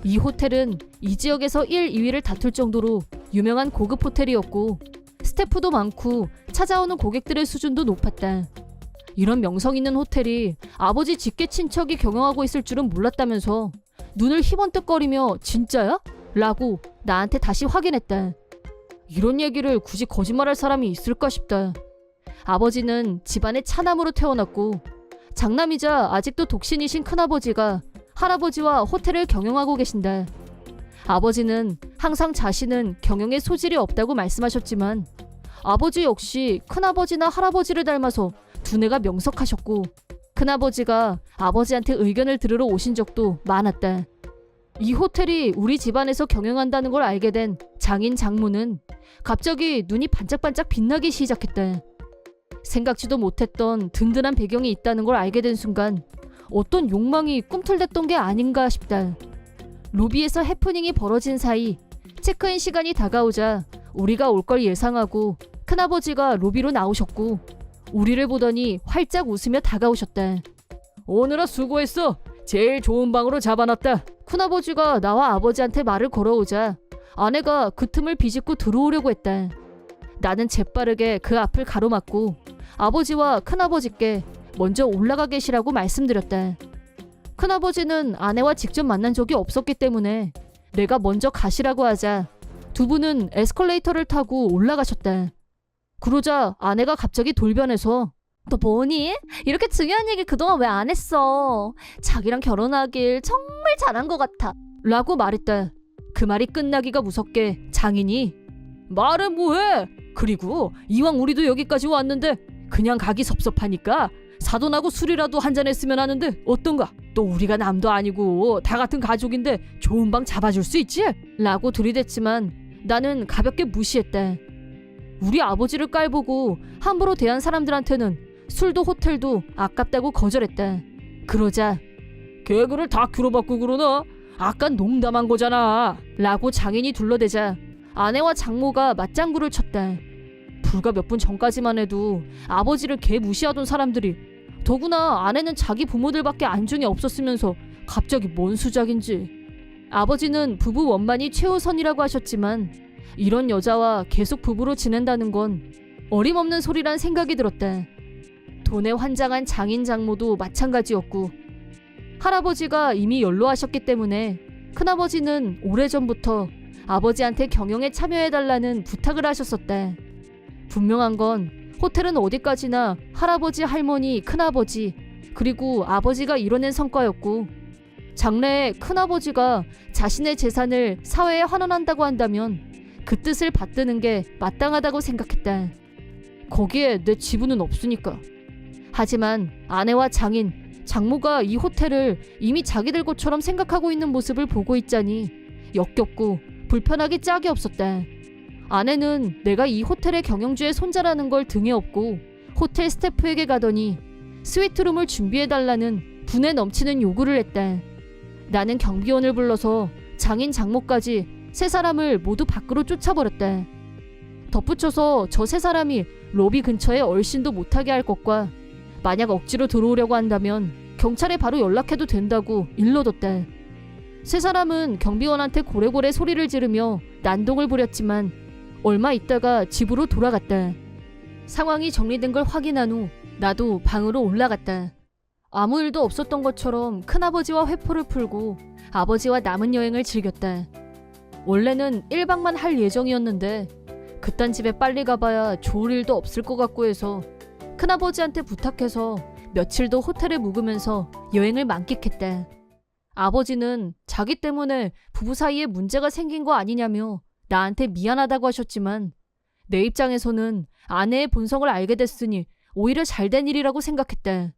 이 호텔은 이 지역에서 1, 2위를 다툴 정도로 유명한 고급 호텔이었고 스태프도 많고 찾아오는 고객들의 수준도 높았다. 이런 명성 있는 호텔이 아버지 직계 친척이 경영하고 있을 줄은 몰랐다면서 눈을 희번뜩거리며 진짜야? 라고 나한테 다시 확인했다. 이런 얘기를 굳이 거짓말할 사람이 있을까 싶다. 아버지는 집안에 차남으로 태어났고 장남이자 아직도 독신이신 큰아버지가 할아버지와 호텔을 경영하고 계신다. 아버지는 항상 자신은 경영에 소질이 없다고 말씀하셨지만 아버지 역시 큰아버지나 할아버지를 닮아서 두뇌가 명석하셨고 큰아버지가 아버지한테 의견을 들으러 오신 적도 많았다. 이 호텔이 우리 집안에서 경영한다는 걸 알게 된 장인 장모는 갑자기 눈이 반짝반짝 빛나기 시작했다. 생각지도 못했던 든든한 배경이 있다는 걸 알게 된 순간 어떤 욕망이 꿈틀댔던 게 아닌가 싶다. 로비에서 해프닝이 벌어진 사이 체크인 시간이 다가오자 우리가 올 걸 예상하고 큰아버지가 로비로 나오셨고 우리를 보더니 활짝 웃으며 다가오셨다. 오늘아 수고했어. 제일 좋은 방으로 잡아놨다. 큰아버지가 나와 아버지한테 말을 걸어오자 아내가 그 틈을 비집고 들어오려고 했다. 나는 재빠르게 그 앞을 가로막고 아버지와 큰아버지께 먼저 올라가 계시라고 말씀드렸다. 큰아버지는 아내와 직접 만난 적이 없었기 때문에 내가 먼저 가시라고 하자 두 분은 에스컬레이터를 타고 올라가셨다. 그러자 아내가 갑자기 돌변해서 너 뭐니? 이렇게 중요한 얘기 그동안 왜 안 했어? 자기랑 결혼하길 정말 잘한 것 같아 라고 말했다. 그 말이 끝나기가 무섭게 장인이 말은 뭐해? 그리고 이왕 우리도 여기까지 왔는데 그냥 가기 섭섭하니까 사돈하고 술이라도 한잔 했으면 하는데 어떤가? 또 우리가 남도 아니고 다 같은 가족인데 좋은 방 잡아줄 수 있지? 라고 들이댔지만 나는 가볍게 무시했다. 우리 아버지를 깔보고 함부로 대한 사람들한테는 술도 호텔도 아깝다고 거절했다. 그러자 개그를 다큐로 바꾸고 그러나? 아까 농담한 거잖아 라고 장인이 둘러대자 아내와 장모가 맞장구를 쳤다. 불과 몇 분 전까지만 해도 아버지를 개 무시하던 사람들이 더구나 아내는 자기 부모들밖에 안중에 없었으면서 갑자기 뭔 수작인지. 아버지는 부부 원만이 최우선이라고 하셨지만 이런 여자와 계속 부부로 지낸다는 건 어림없는 소리란 생각이 들었다. 돈에 환장한 장인 장모도 마찬가지였고 할아버지가 이미 연로하셨기 때문에 큰아버지는 오래전부터 아버지한테 경영에 참여해달라는 부탁을 하셨었다. 분명한 건 호텔은 어디까지나 할아버지, 할머니, 큰아버지 그리고 아버지가 이뤄낸 성과였고 장래에 큰아버지가 자신의 재산을 사회에 환원한다고 한다면 그 뜻을 받드는 게 마땅하다고 생각했다. 거기에 내 지분은 없으니까. 하지만 아내와 장인, 장모가 이 호텔을 이미 자기들 것처럼 생각하고 있는 모습을 보고 있자니 역겹고 불편하기 짝이 없었다. 아내는 내가 이 호텔의 경영주의 손자라는 걸 등에 업고 호텔 스태프에게 가더니 스위트룸을 준비해달라는 분에 넘치는 요구를 했다. 나는 경비원을 불러서 장인 장모까지 세 사람을 모두 밖으로 쫓아버렸다. 덧붙여서 저 세 사람이 로비 근처에 얼씬도 못하게 할 것과 만약 억지로 들어오려고 한다면 경찰에 바로 연락해도 된다고 일러뒀다. 세 사람은 경비원한테 고래고래 소리를 지르며 난동을 부렸지만 얼마 있다가 집으로 돌아갔다. 상황이 정리된 걸 확인한 후 나도 방으로 올라갔다. 아무 일도 없었던 것처럼 큰아버지와 회포를 풀고 아버지와 남은 여행을 즐겼다. 원래는 1박만 할 예정이었는데 그딴 집에 빨리 가봐야 좋을 일도 없을 것 같고 해서 큰아버지한테 부탁해서 며칠 더 호텔에 묵으면서 여행을 만끽했다. 아버지는 자기 때문에 부부 사이에 문제가 생긴 거 아니냐며 나한테 미안하다고 하셨지만 내 입장에서는 아내의 본성을 알게 됐으니 오히려 잘된 일이라고 생각했다.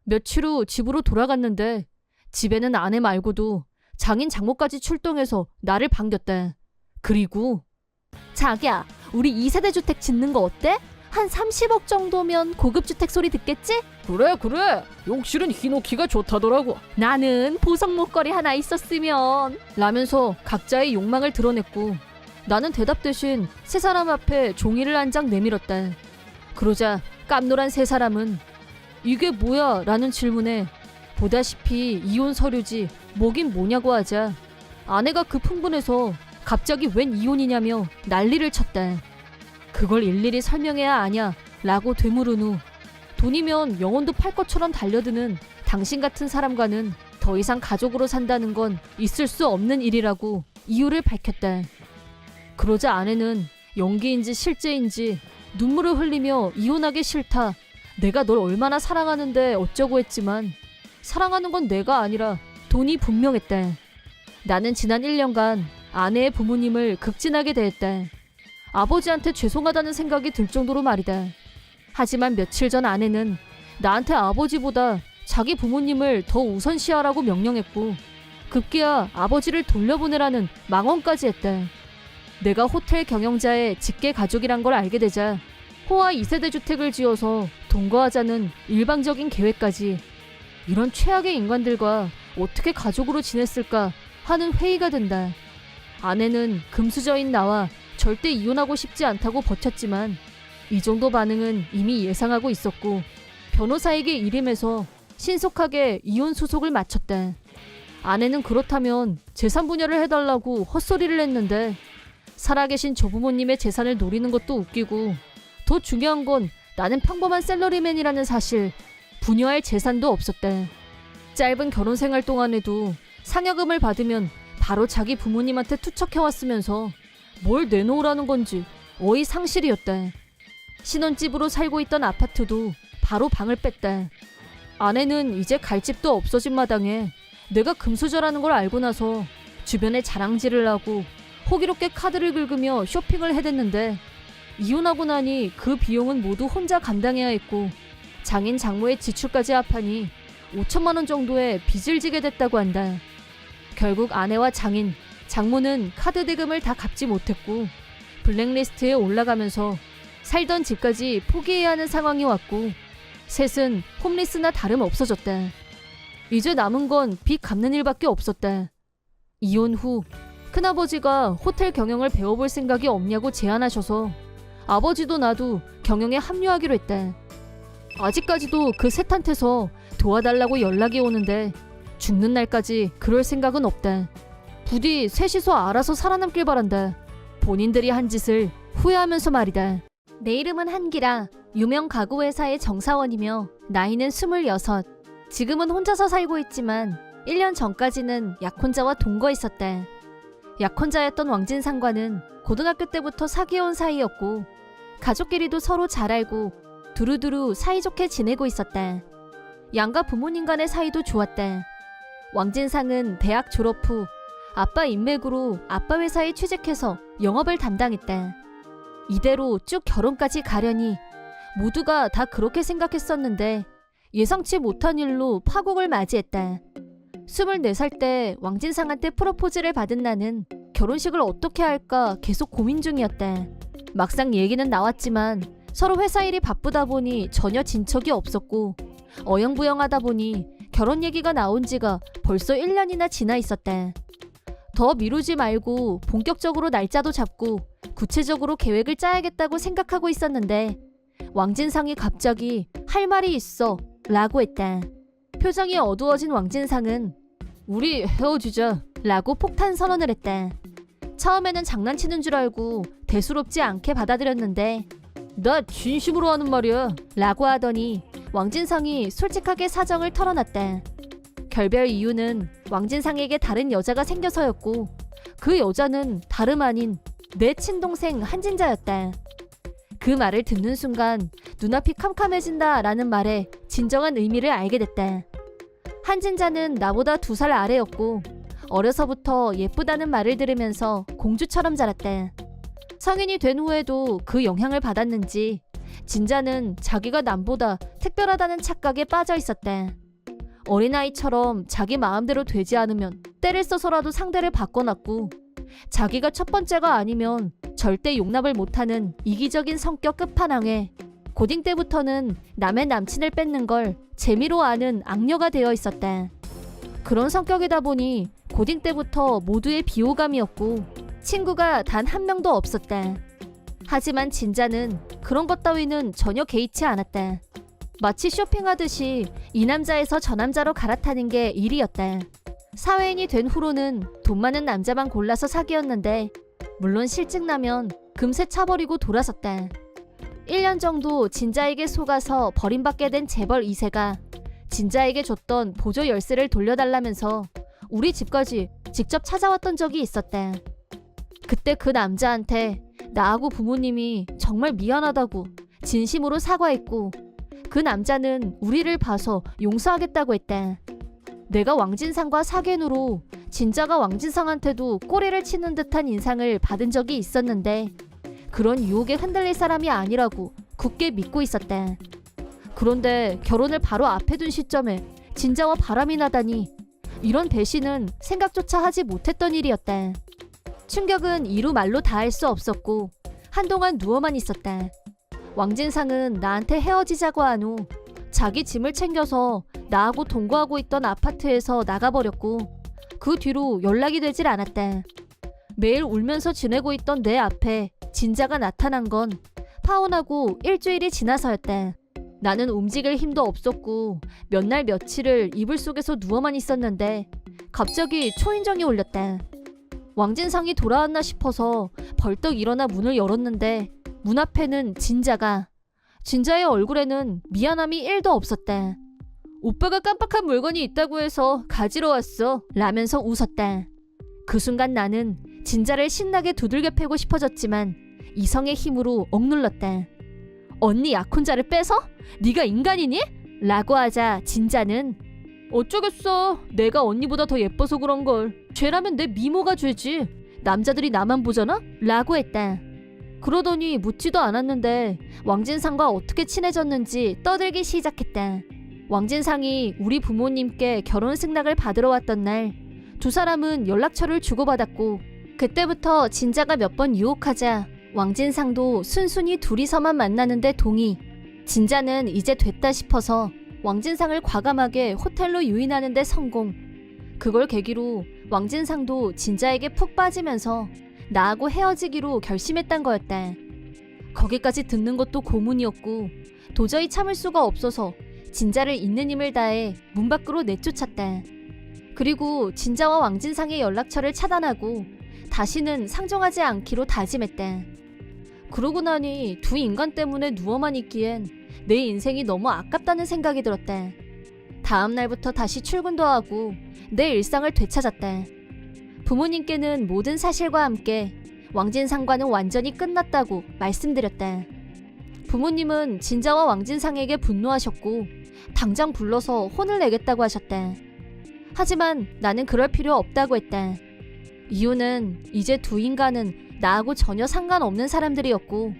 며칠 후 집으로 돌아갔는데 집에는 아내 말고도 장인 장모까지 출동해서 나를 반겼다. 그리고 자기야, 우리 2세대 주택 짓는 거 어때? 한 30억 정도면 고급 주택 소리 듣겠지? 그래 욕실은 히노키가 좋다더라고. 나는 보석 목걸이 하나 있었으면 라면서 각자의 욕망을 드러냈고 나는 대답 대신 세 사람 앞에 종이를 한 장 내밀었다. 그러자 깜놀한 세 사람은 이게 뭐야? 라는 질문에 보다시피 이혼 서류지 뭐긴 뭐냐고 하자 아내가 급 흥분해서 갑자기 웬 이혼이냐며 난리를 쳤다. 그걸 일일이 설명해야 아냐? 라고 되물은 후 돈이면 영혼도 팔 것처럼 달려드는 당신 같은 사람과는 더 이상 가족으로 산다는 건 있을 수 없는 일이라고 이유를 밝혔다. 그러자 아내는 연기인지 실제인지 눈물을 흘리며 이혼하기 싫다. 내가 널 얼마나 사랑하는데 어쩌고 했지만 사랑하는 건 내가 아니라 돈이 분명했다. 나는 지난 1년간 아내의 부모님을 극진하게 대했다. 아버지한테 죄송하다는 생각이 들 정도로 말이다. 하지만 며칠 전 아내는 나한테 아버지보다 자기 부모님을 더 우선시하라고 명령했고 급기야 아버지를 돌려보내라는 망언까지 했다. 내가 호텔 경영자의 직계 가족이란 걸 알게 되자 호화 2세대 주택을 지어서 동거하자는 일방적인 계획까지 이런 최악의 인간들과 어떻게 가족으로 지냈을까 하는 회의가 된다. 아내는 금수저인 나와 절대 이혼하고 싶지 않다고 버텼지만 이 정도 반응은 이미 예상하고 있었고 변호사에게 일임해서 신속하게 이혼 소송을 마쳤다. 아내는 그렇다면 재산 분할을 해달라고 헛소리를 했는데 살아계신 조부모님의 재산을 노리는 것도 웃기고 더 중요한 건 나는 평범한 셀러리맨이라는 사실, 부녀할 재산도 없었대. 짧은 결혼 생활 동안에도 상여금을 받으면 바로 자기 부모님한테 투척해왔으면서 뭘 내놓으라는 건지 어이 상실이었대. 신혼집으로 살고 있던 아파트도 바로 방을 뺐대. 아내는 이제 갈 집도 없어진 마당에 내가 금수저라는 걸 알고 나서 주변에 자랑질을 하고 호기롭게 카드를 긁으며 쇼핑을 해댔는데 이혼하고 나니 그 비용은 모두 혼자 감당해야 했고 장인 장모의 지출까지 합하니 5천만 원 정도의 빚을 지게 됐다고 한다. 결국 아내와 장인, 장모는 카드 대금을 다 갚지 못했고 블랙리스트에 올라가면서 살던 집까지 포기해야 하는 상황이 왔고 셋은 홈리스나 다름 없어졌다. 이제 남은 건 빚 갚는 일밖에 없었다. 이혼 후 큰아버지가 호텔 경영을 배워볼 생각이 없냐고 제안하셔서 아버지도 나도 경영에 합류하기로 했다. 아직까지도 그 셋한테서 도와달라고 연락이 오는데 죽는 날까지 그럴 생각은 없다. 부디 셋이서 알아서 살아남길 바란다. 본인들이 한 짓을 후회하면서 말이다. 내 이름은 한기라. 유명 가구 회사의 정사원이며 나이는 26. 지금은 혼자서 살고 있지만 1년 전까지는 약혼자와 동거했었다. 약혼자였던 왕진상과는 고등학교 때부터 사귀어온 사이였고 가족끼리도 서로 잘 알고 두루두루 사이좋게 지내고 있었다. 양가 부모님 간의 사이도 좋았다. 왕진상은 대학 졸업 후 아빠 인맥으로 아빠 회사에 취직해서 영업을 담당했다. 이대로 쭉 결혼까지 가려니 모두가 다 그렇게 생각했었는데 예상치 못한 일로 파국을 맞이했다. 24살 때 왕진상한테 프로포즈를 받은 나는 결혼식을 어떻게 할까 계속 고민 중이었다. 막상 얘기는 나왔지만 서로 회사 일이 바쁘다 보니 전혀 진척이 없었고 어영부영하다 보니 결혼 얘기가 나온 지가 벌써 1년이나 지나 있었다. 더 미루지 말고 본격적으로 날짜도 잡고 구체적으로 계획을 짜야겠다고 생각하고 있었는데 왕진상이 갑자기 할 말이 있어 라고 했다. 표정이 어두워진 왕진상은 우리 헤어지자 라고 폭탄 선언을 했다. 처음에는 장난치는 줄 알고 대수롭지 않게 받아들였는데 나 진심으로 하는 말이야 라고 하더니 왕진상이 솔직하게 사정을 털어놨다. 결별 이유는 왕진상에게 다른 여자가 생겨서였고 그 여자는 다름 아닌 내 친동생 한진자였다. 그 말을 듣는 순간 눈앞이 캄캄해진다 라는 말에 진정한 의미를 알게 됐다. 한진자는 나보다 2살 아래였고 어려서부터 예쁘다는 말을 들으면서 공주처럼 자랐다. 성인이 된 후에도 그 영향을 받았는지 진자는 자기가 남보다 특별하다는 착각에 빠져 있었다. 어린아이처럼 자기 마음대로 되지 않으면 때를 써서라도 상대를 바꿔놨고 자기가 첫 번째가 아니면 절대 용납을 못하는 이기적인 성격 끝판왕에 고딩 때부터는 남의 남친을 뺏는 걸 재미로 아는 악녀가 되어 있었다. 그런 성격이다 보니 고딩 때부터 모두의 비호감이었고 친구가 단 한 명도 없었다. 하지만 진자는 그런 것 따위는 전혀 개의치 않았다. 마치 쇼핑하듯이 이 남자에서 저 남자로 갈아타는 게 일이었다. 사회인이 된 후로는 돈 많은 남자만 골라서 사귀었는데 물론 실증나면 금세 차버리고 돌아섰다. 1년 정도 진자에게 속아서 버림받게 된 재벌 2세가 진자에게 줬던 보조 열쇠를 돌려달라면서 우리 집까지 직접 찾아왔던 적이 있었다. 그때 그 남자한테 나하고 부모님이 정말 미안하다고 진심으로 사과했고 그 남자는 우리를 봐서 용서하겠다고 했다. 내가 왕진상과 사귐으로 진자가 왕진상한테도 꼬리를 치는 듯한 인상을 받은 적이 있었는데 그런 유혹에 흔들릴 사람이 아니라고 굳게 믿고 있었다. 그런데 결혼을 바로 앞에 둔 시점에 진자와 바람이 나다니 이런 배신은 생각조차 하지 못했던 일이었다. 충격은 이루 말로 다 할 수 없었고 한동안 누워만 있었다. 왕진상은 나한테 헤어지자고 한 후 자기 짐을 챙겨서 나하고 동거하고 있던 아파트에서 나가버렸고 그 뒤로 연락이 되질 않았다. 매일 울면서 지내고 있던 내 앞에 진자가 나타난 건 파혼하고 일주일이 지나서였다. 나는 움직일 힘도 없었고 몇 날 며칠을 이불 속에서 누워만 있었는데 갑자기 초인종이 울렸다. 왕진상이 돌아왔나 싶어서 벌떡 일어나 문을 열었는데 문 앞에는 진자의 얼굴에는 미안함이 1도 없었다. 오빠가 깜빡한 물건이 있다고 해서 가지러 왔어 라면서 웃었다. 그 순간 나는 진자를 신나게 두들겨 패고 싶어졌지만 이성의 힘으로 억눌렀다. 언니 약혼자를 뺏어? 네가 인간이니? 라고 하자 진자는 어쩌겠어. 내가 언니보다 더 예뻐서 그런걸. 죄라면 내 미모가 죄지. 남자들이 나만 보잖아? 라고 했다. 그러더니 묻지도 않았는데 왕진상과 어떻게 친해졌는지 떠들기 시작했다. 왕진상이 우리 부모님께 결혼 승낙을 받으러 왔던 날 두 사람은 연락처를 주고받았고 그때부터 진자가 몇 번 유혹하자 왕진상도 순순히 둘이서만 만나는데 동의. 진자는 이제 됐다 싶어서 왕진상을 과감하게 호텔로 유인하는 데 성공. 그걸 계기로 왕진상도 진자에게 푹 빠지면서 나하고 헤어지기로 결심했단 거였다. 거기까지 듣는 것도 고문이었고 도저히 참을 수가 없어서 진자를 있는 힘을 다해 문 밖으로 내쫓았다. 그리고 진자와 왕진상의 연락처를 차단하고 다시는 상종하지 않기로 다짐했다. 그러고 나니 두 인간 때문에 누워만 있기엔 내 인생이 너무 아깝다는 생각이 들었다. 다음 날부터 다시 출근도 하고 내 일상을 되찾았다. 부모님께는 모든 사실과 함께 왕진상과는 완전히 끝났다고 말씀드렸다. 부모님은 진자와 왕진상에게 분노하셨고 당장 불러서 혼을 내겠다고 하셨다. 하지만 나는 그럴 필요 없다고 했다. 이유는 이제 두 인간은 나하고 전혀 상관없는 사람들이었고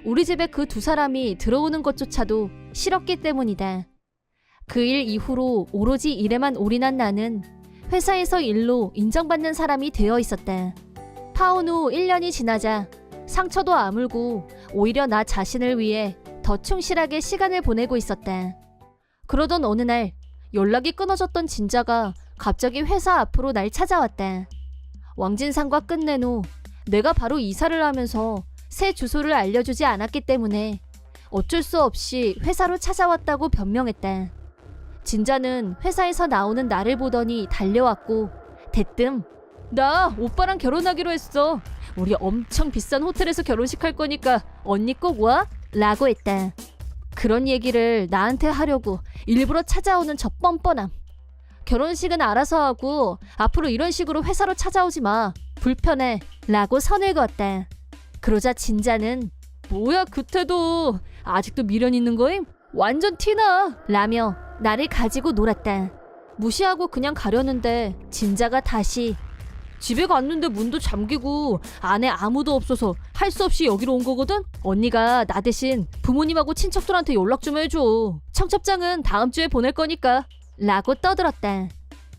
우리 집에 그 두 사람이 들어오는 것조차도 싫었기 때문이다. 그 일 이후로 오로지 일에만 올인한 나는 회사에서 일로 인정받는 사람이 되어 있었다. 파혼 후 1년이 지나자 상처도 아물고 오히려 나 자신을 위해 더 충실하게 시간을 보내고 있었다. 그러던 어느 날 연락이 끊어졌던 진자가 갑자기 회사 앞으로 날 찾아왔다. 왕진상과 끝낸 후 내가 바로 이사를 하면서 새 주소를 알려주지 않았기 때문에 어쩔 수 없이 회사로 찾아왔다고 변명했다. 진자는 회사에서 나오는 나를 보더니 달려왔고 대뜸 나 오빠랑 결혼하기로 했어. 우리 엄청 비싼 호텔에서 결혼식 할 거니까 언니 꼭 와? 라고 했다. 그런 얘기를 나한테 하려고 일부러 찾아오는 저 뻔뻔함. 결혼식은 알아서 하고 앞으로 이런 식으로 회사로 찾아오지 마. 불편해. 라고 선을 그었다. 그러자 진자는 뭐야 그 태도. 아직도 미련 있는 거임? 완전 티나. 라며 나를 가지고 놀았다. 무시하고 그냥 가려는데 진자가 다시 집에 갔는데 문도 잠기고 안에 아무도 없어서 할 수 없이 여기로 온 거거든? 언니가 나 대신 부모님하고 친척들한테 연락 좀 해줘. 청첩장은 다음 주에 보낼 거니까. 라고 떠들었다.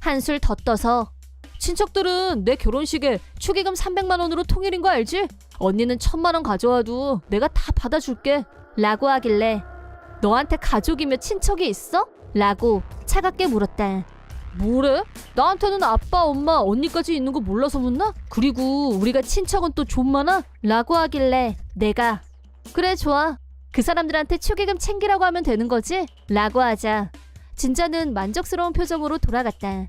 한술 더 떠서 친척들은 내 결혼식에 축의금 300만 원으로 통일인 거 알지? 언니는 1000만 원 가져와도 내가 다 받아줄게. 라고 하길래 너한테 가족이며 친척이 있어? 라고 차갑게 물었다. 뭐래? 나한테는 아빠, 엄마, 언니까지 있는 거 몰라서 묻나? 그리고 우리가 친척은 또 좀 많아? 라고 하길래 내가 그래 좋아. 그 사람들한테 축의금 챙기라고 하면 되는 거지? 라고 하자 진자는 만족스러운 표정으로 돌아갔다.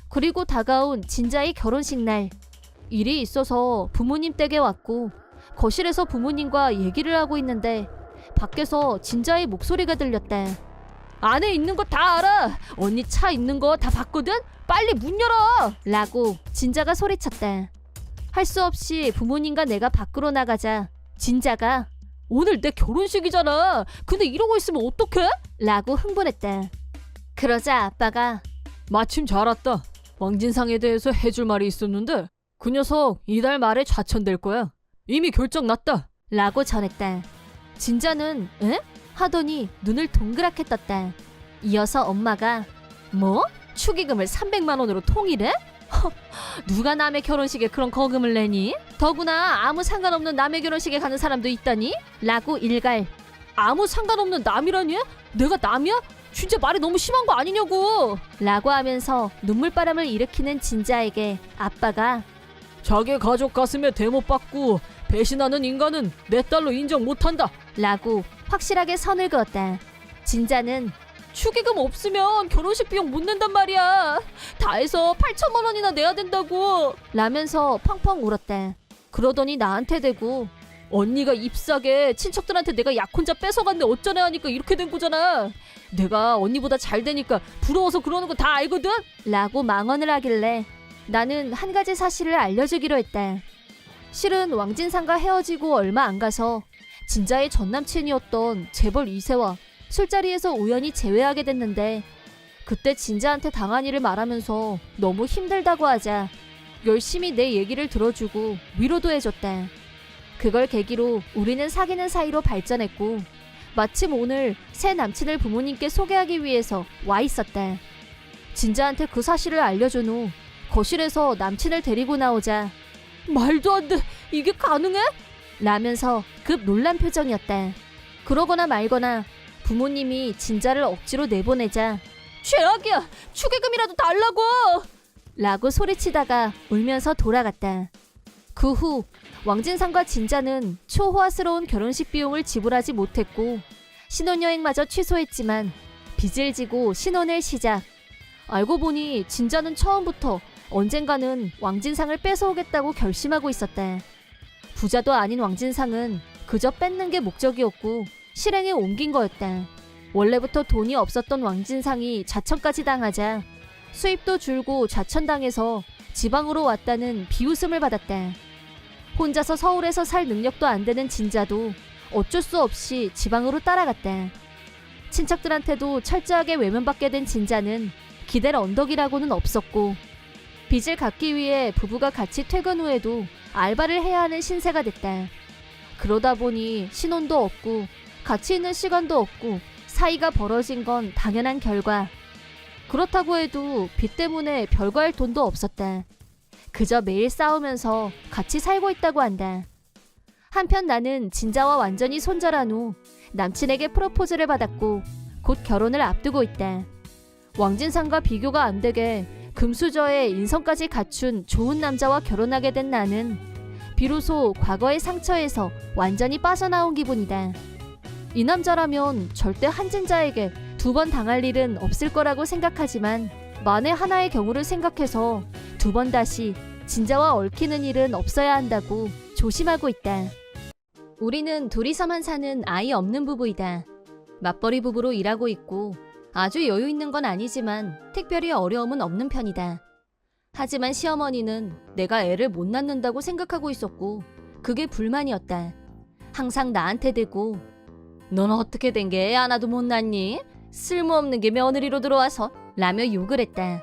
그리고 다가온 진자의 결혼식 날. 일이 있어서 부모님 댁에 왔고 거실에서 부모님과 얘기를 하고 있는데 밖에서 진자의 목소리가 들렸다. 안에 있는 거 다 알아. 언니 차 있는 거 다 봤거든? 빨리 문 열어! 라고 진자가 소리쳤다. 할 수 없이 부모님과 내가 밖으로 나가자 진자가 오늘 내 결혼식이잖아. 근데 이러고 있으면 어떡해? 라고 흥분했다. 그러자 아빠가 마침 잘 왔다. 왕진상에 대해서 해줄 말이 있었는데 그 녀석 이달 말에 좌천될 거야. 이미 결정 났다. 라고 전했다. 진자는 에? 하더니 눈을 동그랗게 떴다. 이어서 엄마가 뭐? 축의금을 300만 원으로 통일해? 누가 남의 결혼식에 그런 거금을 내니? 더구나 아무 상관없는 남의 결혼식에 가는 사람도 있다니? 라고 일갈. 아무 상관없는 남이라니? 내가 남이야? 진짜 말이 너무 심한 거 아니냐고. 라고 하면서 눈물바람을 일으키는 진자에게 아빠가 자기 가족 가슴에 대못 받고 배신하는 인간은 내 딸로 인정 못한다. 라고 확실하게 선을 그었다. 진자는 축의금 없으면 결혼식 비용 못 낸단 말이야. 다 해서 8천만 원이나 내야 된다고. 라면서 펑펑 울었다. 그러더니 나한테 대고 언니가 잎사게 친척들한테 내가 약혼자 뺏어갔는데 어쩌네 하니까 이렇게 된 거잖아. 내가 언니보다 잘 되니까 부러워서 그러는 거 다 알거든? 라고 망언을 하길래 나는 한 가지 사실을 알려주기로 했다. 실은 왕진상과 헤어지고 얼마 안 가서 진자의 전남친이었던 재벌 2세와 술자리에서 우연히 재회하게 됐는데 그때 진자한테 당한 일을 말하면서 너무 힘들다고 하자 열심히 내 얘기를 들어주고 위로도 해줬다. 그걸 계기로 우리는 사귀는 사이로 발전했고 마침 오늘 새 남친을 부모님께 소개하기 위해서 와 있었다. 진자한테 그 사실을 알려준 후 거실에서 남친을 데리고 나오자 말도 안 돼. 이게 가능해? 라면서 급 놀란 표정이었다. 그러거나 말거나 부모님이 진자를 억지로 내보내자 최악이야. 축의금이라도 달라고. 라고 소리치다가 울면서 돌아갔다. 그 후 왕진상과 진자는 초호화스러운 결혼식 비용을 지불하지 못했고 신혼여행마저 취소했지만 빚을 지고 신혼을 시작. 알고 보니 진자는 처음부터 언젠가는 왕진상을 뺏어오겠다고 결심하고 있었다. 부자도 아닌 왕진상은 그저 뺏는 게 목적이었고 실행에 옮긴 거였다. 원래부터 돈이 없었던 왕진상이 자천까지 당하자 수입도 줄고 자천당해서 지방으로 왔다는 비웃음을 받았다. 혼자서 서울에서 살 능력도 안 되는 진자도 어쩔 수 없이 지방으로 따라갔다. 친척들한테도 철저하게 외면받게 된 진자는 기댈 언덕이라고는 없었고 빚을 갚기 위해 부부가 같이 퇴근 후에도 알바를 해야 하는 신세가 됐다. 그러다 보니 신혼도 없고 같이 있는 시간도 없고 사이가 벌어진 건 당연한 결과. 그렇다고 해도 빚 때문에 별거 할 돈도 없었다. 그저 매일 싸우면서 같이 살고 있다고 한다. 한편 나는 진자와 완전히 손절한 후 남친에게 프로포즈를 받았고 곧 결혼을 앞두고 있다. 왕진상과 비교가 안 되게 금수저에 인성까지 갖춘 좋은 남자와 결혼하게 된 나는 비로소 과거의 상처에서 완전히 빠져나온 기분이다. 이 남자라면 절대 한진자에게 2번 당할 일은 없을 거라고 생각하지만 만에 하나의 경우를 생각해서 2번 다시 진자와 얽히는 일은 없어야 한다고 조심하고 있다. 우리는 둘이서만 사는 아이 없는 부부이다. 맞벌이 부부로 일하고 있고 아주 여유 있는 건 아니지만 특별히 어려움은 없는 편이다. 하지만 시어머니는 내가 애를 못 낳는다고 생각하고 있었고 그게 불만이었다. 항상 나한테 대고 넌 어떻게 된 게 애 하나도 못 낳니? 쓸모없는 게 며느리로 들어와서 라며 욕을 했다.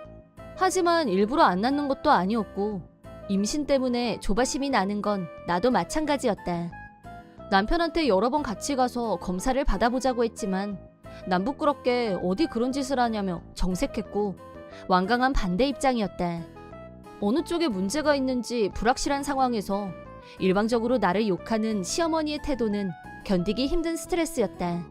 하지만 일부러 안 낳는 것도 아니었고 임신 때문에 조바심이 나는 건 나도 마찬가지였다. 남편한테 여러 번 같이 가서 검사를 받아보자고 했지만 난 부끄럽게 어디 그런 짓을 하냐며 정색했고 완강한 반대 입장이었다. 어느 쪽에 문제가 있는지 불확실한 상황에서 일방적으로 나를 욕하는 시어머니의 태도는 견디기 힘든 스트레스였다.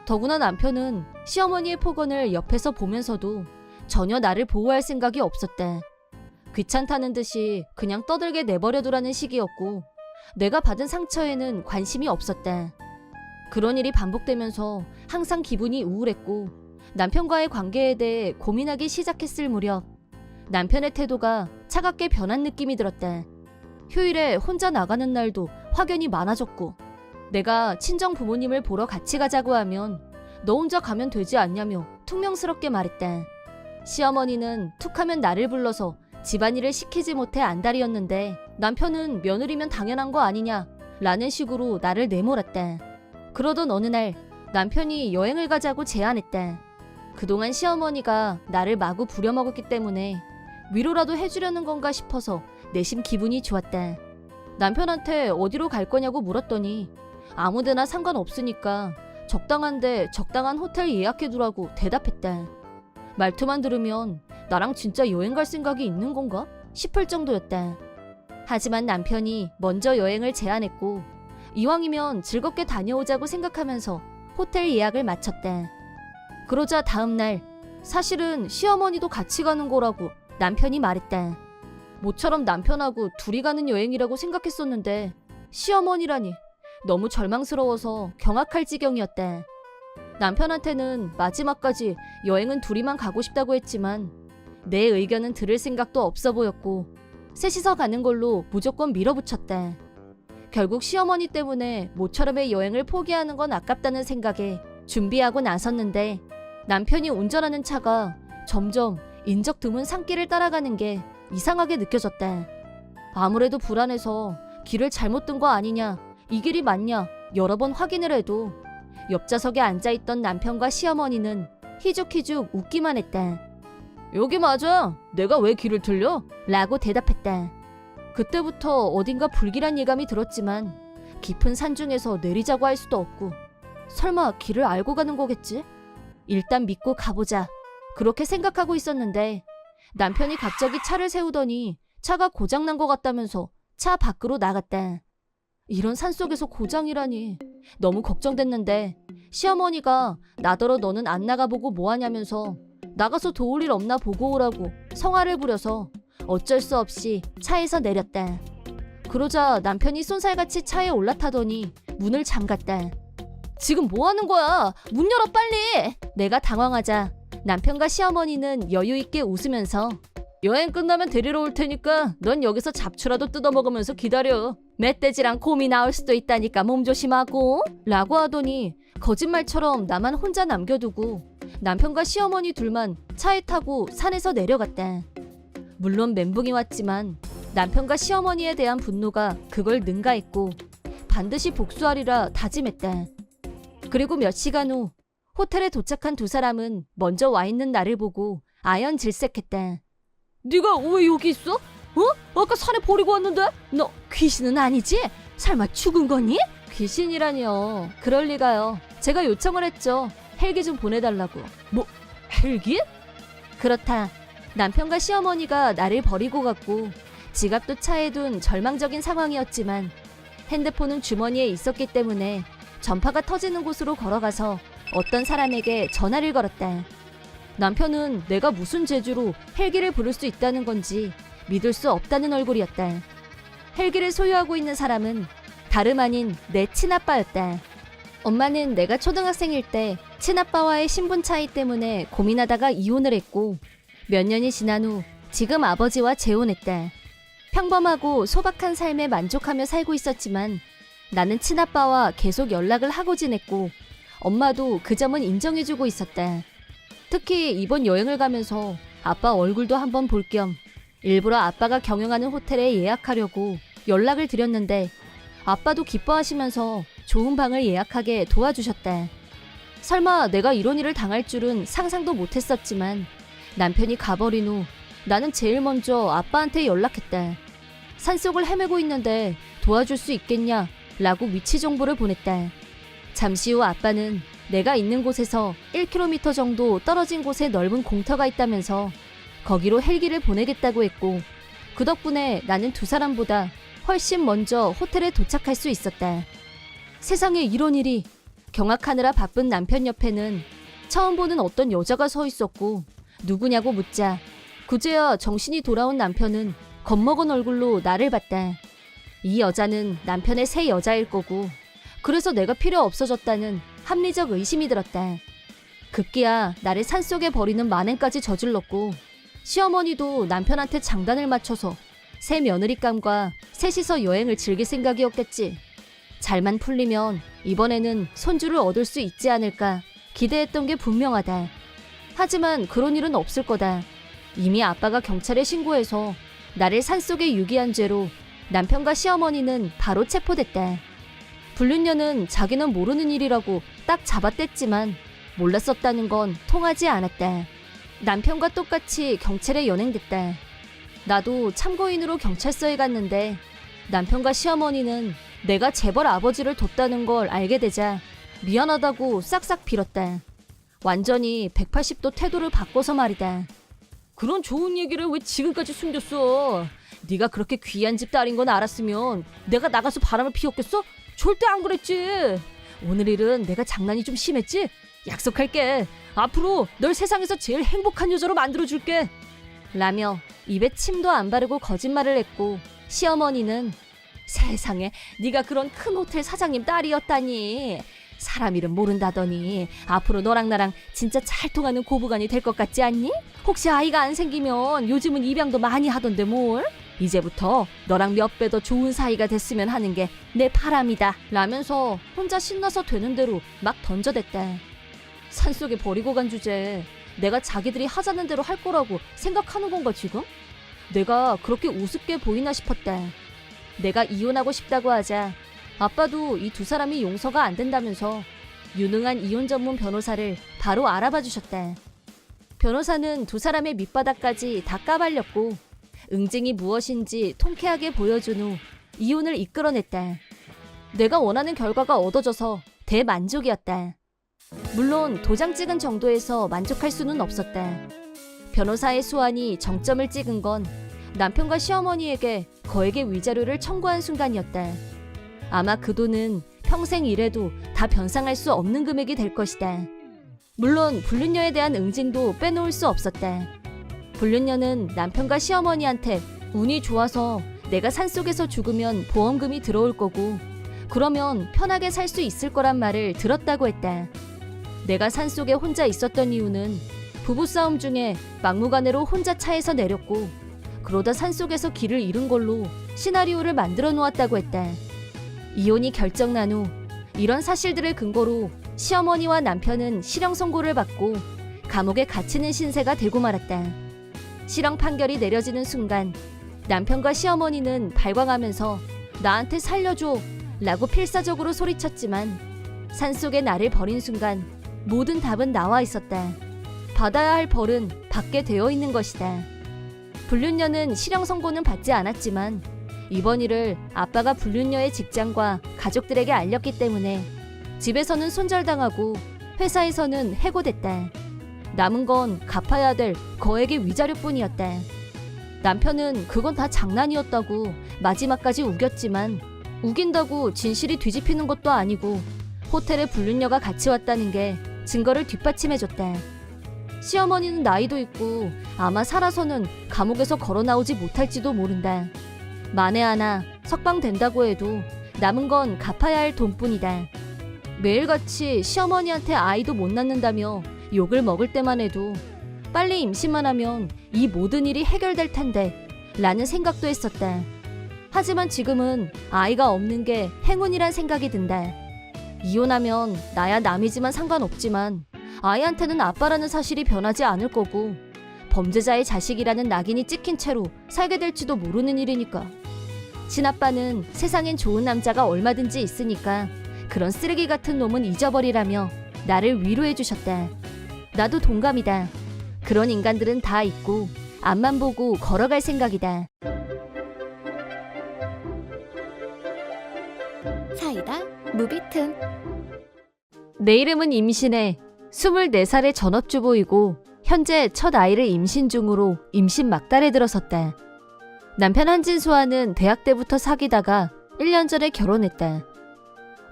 더구나 남편은 시어머니의 폭언을 옆에서 보면서도 전혀 나를 보호할 생각이 없었다. 귀찮다는 듯이 그냥 떠들게 내버려두라는 식이었고 내가 받은 상처에는 관심이 없었다. 그런 일이 반복되면서 항상 기분이 우울했고 남편과의 관계에 대해 고민하기 시작했을 무렵 남편의 태도가 차갑게 변한 느낌이 들었다. 휴일에 혼자 나가는 날도 확연히 많아졌고 내가 친정 부모님을 보러 같이 가자고 하면 너 혼자 가면 되지 않냐며 퉁명스럽게 말했다. 시어머니는 툭하면 나를 불러서 집안일을 시키지 못해 안달이었는데 남편은 며느리면 당연한 거 아니냐 라는 식으로 나를 내몰았다. 그러던 어느 날 남편이 여행을 가자고 제안했다. 그동안 시어머니가 나를 마구 부려먹었기 때문에 위로라도 해주려는 건가 싶어서 내심 기분이 좋았다. 남편한테 어디로 갈 거냐고 물었더니 아무데나 상관없으니까 적당한데 적당한 호텔 예약해두라고 대답했다. 말투만 들으면 나랑 진짜 여행 갈 생각이 있는 건가 싶을 정도였다. 하지만 남편이 먼저 여행을 제안했고 이왕이면 즐겁게 다녀오자고 생각하면서 호텔 예약을 마쳤다. 그러자 다음날 사실은 시어머니도 같이 가는 거라고 남편이 말했다. 모처럼 남편하고 둘이 가는 여행이라고 생각했었는데 시어머니라니 너무 절망스러워서 경악할 지경이었다. 남편한테는 마지막까지 여행은 둘이만 가고 싶다고 했지만 내 의견은 들을 생각도 없어 보였고 셋이서 가는 걸로 무조건 밀어붙였다. 결국 시어머니 때문에 모처럼의 여행을 포기하는 건 아깝다는 생각에 준비하고 나섰는데 남편이 운전하는 차가 점점 인적 드문 산길을 따라가는 게 이상하게 느껴졌다. 아무래도 불안해서 길을 잘못 든 거 아니냐, 이 길이 맞냐 여러 번 확인을 해도 옆좌석에 앉아있던 남편과 시어머니는 희죽희죽 웃기만 했다. 여기 맞아. 내가 왜 길을 틀려? 라고 대답했다. 그때부터 어딘가 불길한 예감이 들었지만 깊은 산중에서 내리자고 할 수도 없고 설마 길을 알고 가는 거겠지? 일단 믿고 가보자. 그렇게 생각하고 있었는데 남편이 갑자기 차를 세우더니 차가 고장난 것 같다면서 차 밖으로 나갔다. 이런 산속에서 고장이라니 너무 걱정됐는데 시어머니가 나더러 너는 안 나가보고 뭐하냐면서 나가서 도울 일 없나 보고 오라고 성화를 부려서 어쩔 수 없이 차에서 내렸다. 그러자 남편이 쏜살같이 차에 올라타더니 문을 잠갔다. 지금 뭐 하는 거야? 문 열어 빨리! 내가 당황하자 남편과 시어머니는 여유있게 웃으면서 여행 끝나면 데리러 올 테니까 넌 여기서 잡초라도 뜯어먹으면서 기다려. 멧돼지랑 곰이 나올 수도 있다니까 몸 조심하고 라고 하더니 거짓말처럼 나만 혼자 남겨두고 남편과 시어머니 둘만 차에 타고 산에서 내려갔다. 물론 멘붕이 왔지만 남편과 시어머니에 대한 분노가 그걸 능가했고 반드시 복수하리라 다짐했다. 그리고 몇 시간 후 호텔에 도착한 두 사람은 먼저 와 있는 나를 보고 아연질색했다. 네가 왜 여기 있어? 아까 산에 버리고 왔는데? 너 귀신은 아니지? 설마 죽은 거니? 귀신이라니요. 그럴 리가요. 제가 요청을 했죠. 헬기 좀 보내달라고. 뭐? 헬기? 그렇다. 남편과 시어머니가 나를 버리고 갔고 지갑도 차에 둔 절망적인 상황이었지만 핸드폰은 주머니에 있었기 때문에 전파가 터지는 곳으로 걸어가서 어떤 사람에게 전화를 걸었다. 남편은 내가 무슨 재주로 헬기를 부를 수 있다는 건지 믿을 수 없다는 얼굴이었다. 헬기를 소유하고 있는 사람은 다름 아닌 내 친아빠였다. 엄마는 내가 초등학생일 때 친아빠와의 신분 차이 때문에 고민하다가 이혼을 했고 몇 년이 지난 후 지금 아버지와 재혼했다. 평범하고 소박한 삶에 만족하며 살고 있었지만 나는 친아빠와 계속 연락을 하고 지냈고 엄마도 그 점은 인정해주고 있었다. 특히 이번 여행을 가면서 아빠 얼굴도 한번 볼 겸 일부러 아빠가 경영하는 호텔에 예약하려고 연락을 드렸는데 아빠도 기뻐하시면서 좋은 방을 예약하게 도와주셨다. 설마 내가 이런 일을 당할 줄은 상상도 못했었지만 남편이 가버린 후 나는 제일 먼저 아빠한테 연락했다. 산속을 헤매고 있는데 도와줄 수 있겠냐? 라고 위치 정보를 보냈다. 잠시 후 아빠는 내가 있는 곳에서 1km 정도 떨어진 곳에 넓은 공터가 있다면서 거기로 헬기를 보내겠다고 했고 그 덕분에 나는 두 사람보다 훨씬 먼저 호텔에 도착할 수 있었다. 세상에 이런 일이. 경악하느라 바쁜 남편 옆에는 처음 보는 어떤 여자가 서 있었고 누구냐고 묻자 그제야 정신이 돌아온 남편은 겁먹은 얼굴로 나를 봤다. 이 여자는 남편의 새 여자일 거고 그래서 내가 필요 없어졌다는 합리적 의심이 들었다. 급기야 나를 산속에 버리는 만행까지 저질렀고 시어머니도 남편한테 장단을 맞춰서 새 며느리감과 셋이서 여행을 즐길 생각이었겠지. 잘만 풀리면 이번에는 손주를 얻을 수 있지 않을까 기대했던 게 분명하다. 하지만 그런 일은 없을 거다. 이미 아빠가 경찰에 신고해서 나를 산속에 유기한 죄로 남편과 시어머니는 바로 체포됐다. 불륜녀는 자기는 모르는 일이라고 딱 잡아댔지만 몰랐었다는 건 통하지 않았다. 남편과 똑같이 경찰에 연행됐다. 나도 참고인으로 경찰서에 갔는데 남편과 시어머니는 내가 재벌 아버지를 뒀다는 걸 알게 되자 미안하다고 싹싹 빌었다. 완전히 180도 태도를 바꿔서 말이다. 그런 좋은 얘기를 왜 지금까지 숨겼어? 네가 그렇게 귀한 집 딸인 건 알았으면 내가 나가서 바람을 피웠겠어? 절대 안 그랬지. 오늘 일은 내가 장난이 좀 심했지? 약속할게. 앞으로 널 세상에서 제일 행복한 여자로 만들어줄게. 라며 입에 침도 안 바르고 거짓말을 했고 시어머니는 세상에 네가 그런 큰 호텔 사장님 딸이었다니. 사람 이름 모른다더니 앞으로 너랑 나랑 진짜 잘 통하는 고부간이 될 것 같지 않니? 혹시 아이가 안 생기면 요즘은 입양도 많이 하던데 뭘? 이제부터 너랑 몇 배 더 좋은 사이가 됐으면 하는 게 내 바람이다 라면서 혼자 신나서 되는 대로 막 던져댔대. 산속에 버리고 간 주제에 내가 자기들이 하자는 대로 할 거라고 생각하는 건가 지금? 내가 그렇게 우습게 보이나 싶었대. 내가 이혼하고 싶다고 하자 아빠도 이 두 사람이 용서가 안 된다면서 유능한 이혼 전문 변호사를 바로 알아봐 주셨대. 변호사는 두 사람의 밑바닥까지 다 까발렸고 응징이 무엇인지 통쾌하게 보여준 후 이혼을 이끌어냈다. 내가 원하는 결과가 얻어져서 대만족이었다. 물론 도장 찍은 정도에서 만족할 수는 없었다. 변호사의 수완이 정점을 찍은 건 남편과 시어머니에게 거액의 위자료를 청구한 순간이었다. 아마 그 돈은 평생 일해도 다 변상할 수 없는 금액이 될 것이다. 물론 불륜녀에 대한 응징도 빼놓을 수 없었다. 불륜녀는 남편과 시어머니한테 운이 좋아서 내가 산속에서 죽으면 보험금이 들어올 거고 그러면 편하게 살 수 있을 거란 말을 들었다고 했다. 내가 산속에 혼자 있었던 이유는 부부싸움 중에 막무가내로 혼자 차에서 내렸고 그러다 산속에서 길을 잃은 걸로 시나리오를 만들어 놓았다고 했다. 이혼이 결정난 후 이런 사실들을 근거로 시어머니와 남편은 실형 선고를 받고 감옥에 갇히는 신세가 되고 말았다. 실형 판결이 내려지는 순간 남편과 시어머니는 발광하면서 나한테 살려줘 라고 필사적으로 소리쳤지만 산속에 나를 버린 순간 모든 답은 나와 있었다. 받아야 할 벌은 받게 되어 있는 것이다. 불륜녀는 실형 선고는 받지 않았지만 이번 일을 아빠가 불륜녀의 직장과 가족들에게 알렸기 때문에 집에서는 손절당하고 회사에서는 해고됐다. 남은 건 갚아야 될 거액의 위자료뿐이었다. 남편은 그건 다 장난이었다고 마지막까지 우겼지만 우긴다고 진실이 뒤집히는 것도 아니고 호텔에 불륜녀가 같이 왔다는 게 증거를 뒷받침해줬다. 시어머니는 나이도 있고 아마 살아서는 감옥에서 걸어 나오지 못할지도 모른다. 만에 하나 석방된다고 해도 남은 건 갚아야 할 돈뿐이다. 매일같이 시어머니한테 아이도 못 낳는다며 욕을 먹을 때만 해도 빨리 임신만 하면 이 모든 일이 해결될 텐데 라는 생각도 했었다. 하지만 지금은 아이가 없는 게 행운이란 생각이 든다. 이혼하면 나야 남이지만 상관없지만 아이한테는 아빠라는 사실이 변하지 않을 거고 범죄자의 자식이라는 낙인이 찍힌 채로 살게 될지도 모르는 일이니까. 친아빠는 세상엔 좋은 남자가 얼마든지 있으니까 그런 쓰레기 같은 놈은 잊어버리라며 나를 위로해 주셨다. 나도 동감이다. 그런 인간들은 다 있고 앞만 보고 걸어갈 생각이다. 사이다 무비튼. 내 이름은 임신해 24살의 전업주부이고 현재 첫 아이를 임신 중으로 임신 막달에 들어섰다. 남편 한진수와는 대학 때부터 사귀다가 1년 전에 결혼했다.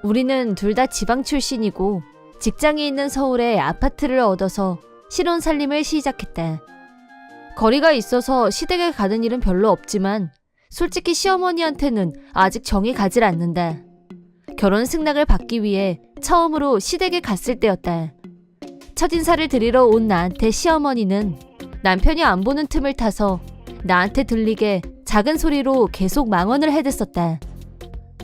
우리는 둘 다 지방 출신이고 직장이 있는 서울에 아파트를 얻어서 신혼 살림을 시작했다. 거리가 있어서 시댁에 가는 일은 별로 없지만 솔직히 시어머니한테는 아직 정이 가질 않는다. 결혼 승낙을 받기 위해 처음으로 시댁에 갔을 때였다. 첫인사를 드리러 온 나한테 시어머니는 남편이 안 보는 틈을 타서 나한테 들리게 작은 소리로 계속 망언을 해댔었다.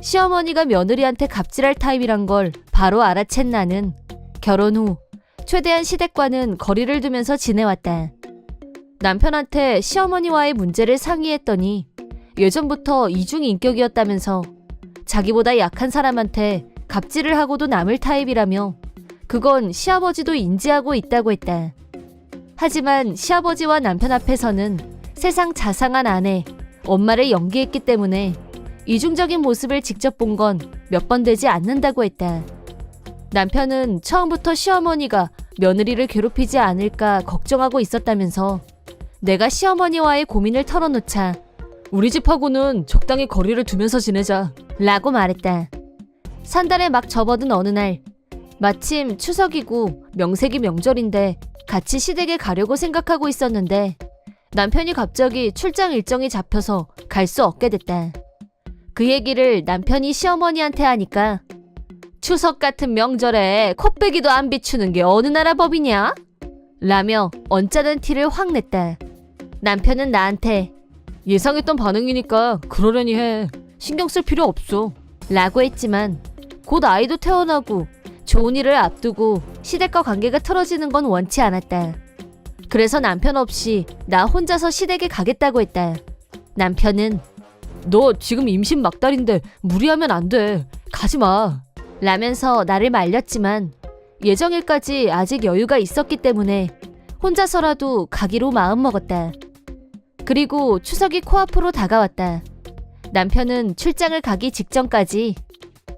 시어머니가 며느리한테 갑질할 타입이란 걸 바로 알아챈 나는 결혼 후 최대한 시댁과는 거리를 두면서 지내왔다. 남편한테 시어머니와의 문제를 상의했더니 예전부터 이중인격이었다면서 자기보다 약한 사람한테 갑질을 하고도 남을 타입이라며 그건 시아버지도 인지하고 있다고 했다. 하지만 시아버지와 남편 앞에서는 세상 자상한 아내, 엄마를 연기했기 때문에 이중적인 모습을 직접 본 건 몇 번 되지 않는다고 했다. 남편은 처음부터 시어머니가 며느리를 괴롭히지 않을까 걱정하고 있었다면서 내가 시어머니와의 고민을 털어놓자 우리 집하고는 적당히 거리를 두면서 지내자 라고 말했다. 산달에 막 접어든 어느 날 마침 추석이고 명색이 명절인데 같이 시댁에 가려고 생각하고 있었는데 남편이 갑자기 출장 일정이 잡혀서 갈 수 없게 됐다. 그 얘기를 남편이 시어머니한테 하니까 추석 같은 명절에 코빼기도 안 비추는 게 어느 나라 법이냐? 라며 언짢은 티를 확 냈다. 남편은 나한테 예상했던 반응이니까 그러려니 해. 신경 쓸 필요 없어. 라고 했지만 곧 아이도 태어나고 좋은 일을 앞두고 시댁과 관계가 틀어지는 건 원치 않았다. 그래서 남편 없이 나 혼자서 시댁에 가겠다고 했다. 남편은 너 지금 임신 막달인데 무리하면 안 돼. 가지 마. 라면서 나를 말렸지만 예정일까지 아직 여유가 있었기 때문에 혼자서라도 가기로 마음먹었다. 그리고 추석이 코앞으로 다가왔다. 남편은 출장을 가기 직전까지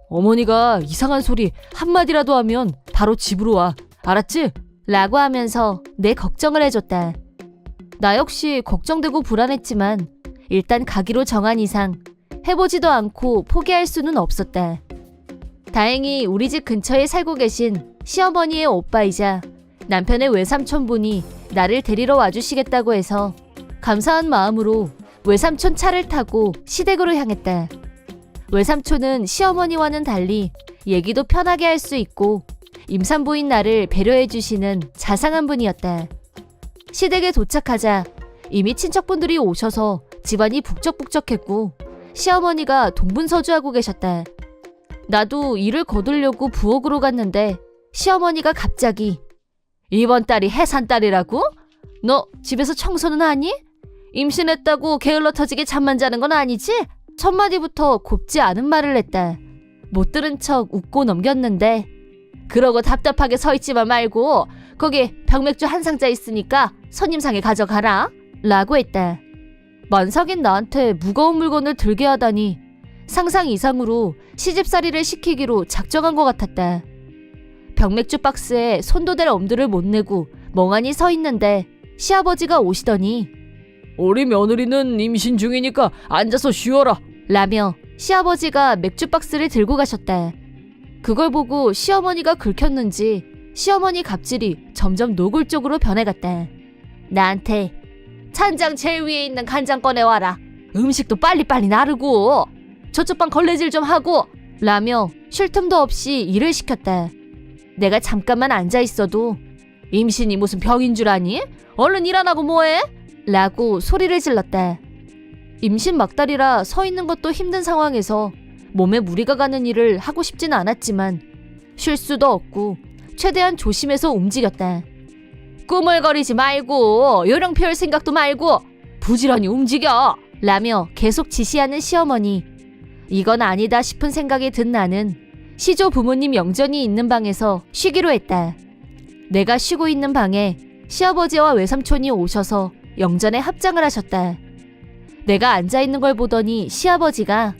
어머니가 이상한 소리 한마디라도 하면 바로 집으로 와. 알았지? 라고 하면서 내 걱정을 해줬다. 나 역시 걱정되고 불안했지만 일단 가기로 정한 이상 해보지도 않고 포기할 수는 없었다. 다행히 우리 집 근처에 살고 계신 시어머니의 오빠이자 남편의 외삼촌분이 나를 데리러 와주시겠다고 해서 감사한 마음으로 외삼촌 차를 타고 시댁으로 향했다. 외삼촌은 시어머니와는 달리 얘기도 편하게 할 수 있고 임산부인 나를 배려해주시는 자상한 분이었다. 시댁에 도착하자 이미 친척분들이 오셔서 집안이 북적북적했고 시어머니가 동분서주하고 계셨다. 나도 일을 거두려고 부엌으로 갔는데 시어머니가 갑자기 이번 달이 해산달이라고? 너 집에서 청소는 하니? 임신했다고 게을러 터지게 잠만 자는 건 아니지? 첫 마디부터 곱지 않은 말을 했다. 못 들은 척 웃고 넘겼는데 그러고 답답하게 서 있지만 말고 거기 병맥주 한 상자 있으니까 손님상에 가져가라 라고 했다. 만삭인 나한테 무거운 물건을 들게 하다니 상상 이상으로 시집살이를 시키기로 작정한 것 같았다. 병맥주 박스에 손도 댈 엄두를 못 내고 멍하니 서 있는데 시아버지가 오시더니 우리 며느리는 임신 중이니까 앉아서 쉬어라. 라며 시아버지가 맥주 박스를 들고 가셨다. 그걸 보고 시어머니가 긁혔는지 시어머니 갑질이 점점 노골적으로 변해갔다. 나한테 찬장 제일 위에 있는 간장 꺼내와라. 음식도 빨리빨리 나르고 저쪽 방 걸레질 좀 하고 라며 쉴 틈도 없이 일을 시켰다. 내가 잠깐만 앉아있어도 임신이 무슨 병인 줄 아니? 얼른 일 안 하고 뭐해? 라고 소리를 질렀다. 임신 막달이라 서 있는 것도 힘든 상황에서 몸에 무리가 가는 일을 하고 싶진 않았지만 쉴 수도 없고 최대한 조심해서 움직였다. 꾸물거리지 말고 요령 피울 생각도 말고 부지런히 움직여! 라며 계속 지시하는 시어머니. 이건 아니다 싶은 생각이 든 나는 시조 부모님 영전이 있는 방에서 쉬기로 했다. 내가 쉬고 있는 방에 시아버지와 외삼촌이 오셔서 영전에 합장을 하셨다. 내가 앉아있는 걸 보더니 시아버지가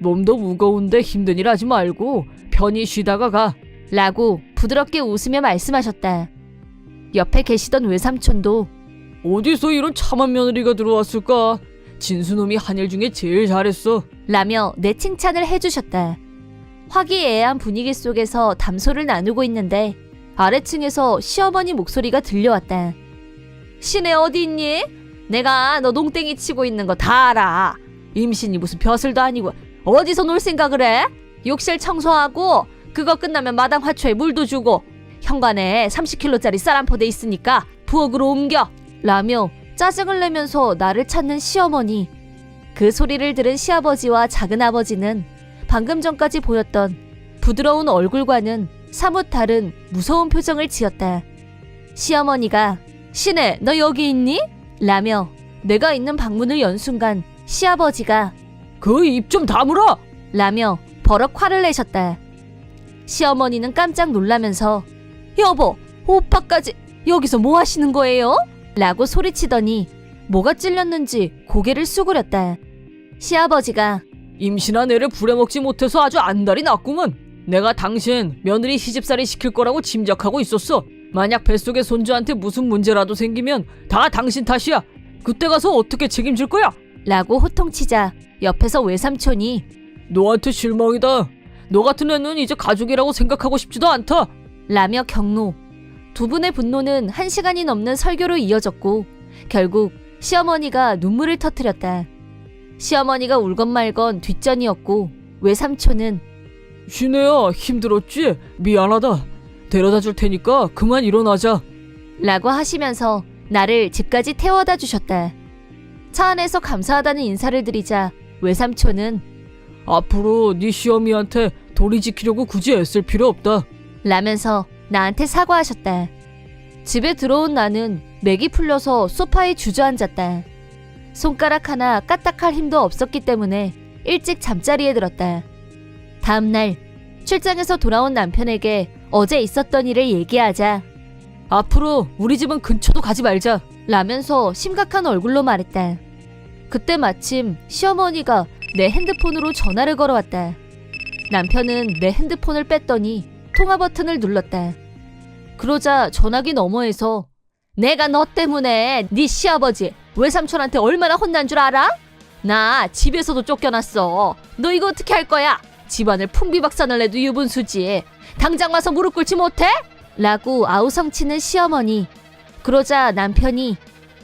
몸도 무거운데 힘든 일 하지 말고 편히 쉬다가 가. 라고 부드럽게 웃으며 말씀하셨다. 옆에 계시던 외삼촌도 어디서 이런 참한 며느리가 들어왔을까? 진수놈이 한 일 중에 제일 잘했어. 라며 내 칭찬을 해주셨다. 화기애애한 분위기 속에서 담소를 나누고 있는데 아래층에서 시어머니 목소리가 들려왔다. 시내 어디 있니? 내가 너 농땡이 치고 있는 거 다 알아. 임신이 무슨 벼슬도 아니고 어디서 놀 생각을 해? 욕실 청소하고 그거 끝나면 마당 화초에 물도 주고 현관에 30kg짜리 쌀 한 포대 있으니까 부엌으로 옮겨 라며 짜증을 내면서 나를 찾는 시어머니. 그 소리를 들은 시아버지와 작은아버지는 방금 전까지 보였던 부드러운 얼굴과는 사뭇 다른 무서운 표정을 지었다. 시어머니가 시네 너 여기 있니? 라며 내가 있는 방문을 연 순간 시아버지가 그 입 좀 다물어! 라며 버럭 화를 내셨다. 시어머니는 깜짝 놀라면서 여보, 오빠까지 여기서 뭐 하시는 거예요? 라고 소리치더니 뭐가 찔렸는지 고개를 수그렸다. 시아버지가 임신한 애를 부려먹지 못해서 아주 안달이 났구먼. 내가 당신 며느리 시집살이 시킬 거라고 짐작하고 있었어. 만약 뱃속의 손주한테 무슨 문제라도 생기면 다 당신 탓이야. 그때 가서 어떻게 책임질 거야? 라고 호통치자 옆에서 외삼촌이 너한테 실망이다. 너 같은 애는 이제 가족이라고 생각하고 싶지도 않다. 라며 경로. 두 분의 분노는 1시간이 넘는 설교로 이어졌고 결국 시어머니가 눈물을 터뜨렸다. 시어머니가 울건 말건 뒷전이었고 외삼촌은 시내야 힘들었지? 미안하다. 데려다 줄 테니까 그만 일어나자. 라고 하시면서 나를 집까지 태워다 주셨다. 차 안에서 감사하다는 인사를 드리자 외삼촌은 앞으로 네 시어미한테 도리 지키려고 굳이 애쓸 필요 없다. 라면서 나한테 사과하셨다. 집에 들어온 나는 맥이 풀려서 소파에 주저앉았다. 손가락 하나 까딱할 힘도 없었기 때문에 일찍 잠자리에 들었다. 다음날 출장에서 돌아온 남편에게 어제 있었던 일을 얘기하자 앞으로 우리 집은 근처도 가지 말자. 라면서 심각한 얼굴로 말했다. 그때 마침 시어머니가 내 핸드폰으로 전화를 걸어왔다. 남편은 내 핸드폰을 뺐더니 통화 버튼을 눌렀다. 그러자 전화기 너머에서 내가 너 때문에 네 시아버지 외삼촌한테 얼마나 혼난 줄 알아? 나 집에서도 쫓겨났어. 너 이거 어떻게 할 거야? 집안을 풍비박산을 내도 유분수지. 당장 와서 무릎 꿇지 못해? 라고 아우성치는 시어머니. 그러자 남편이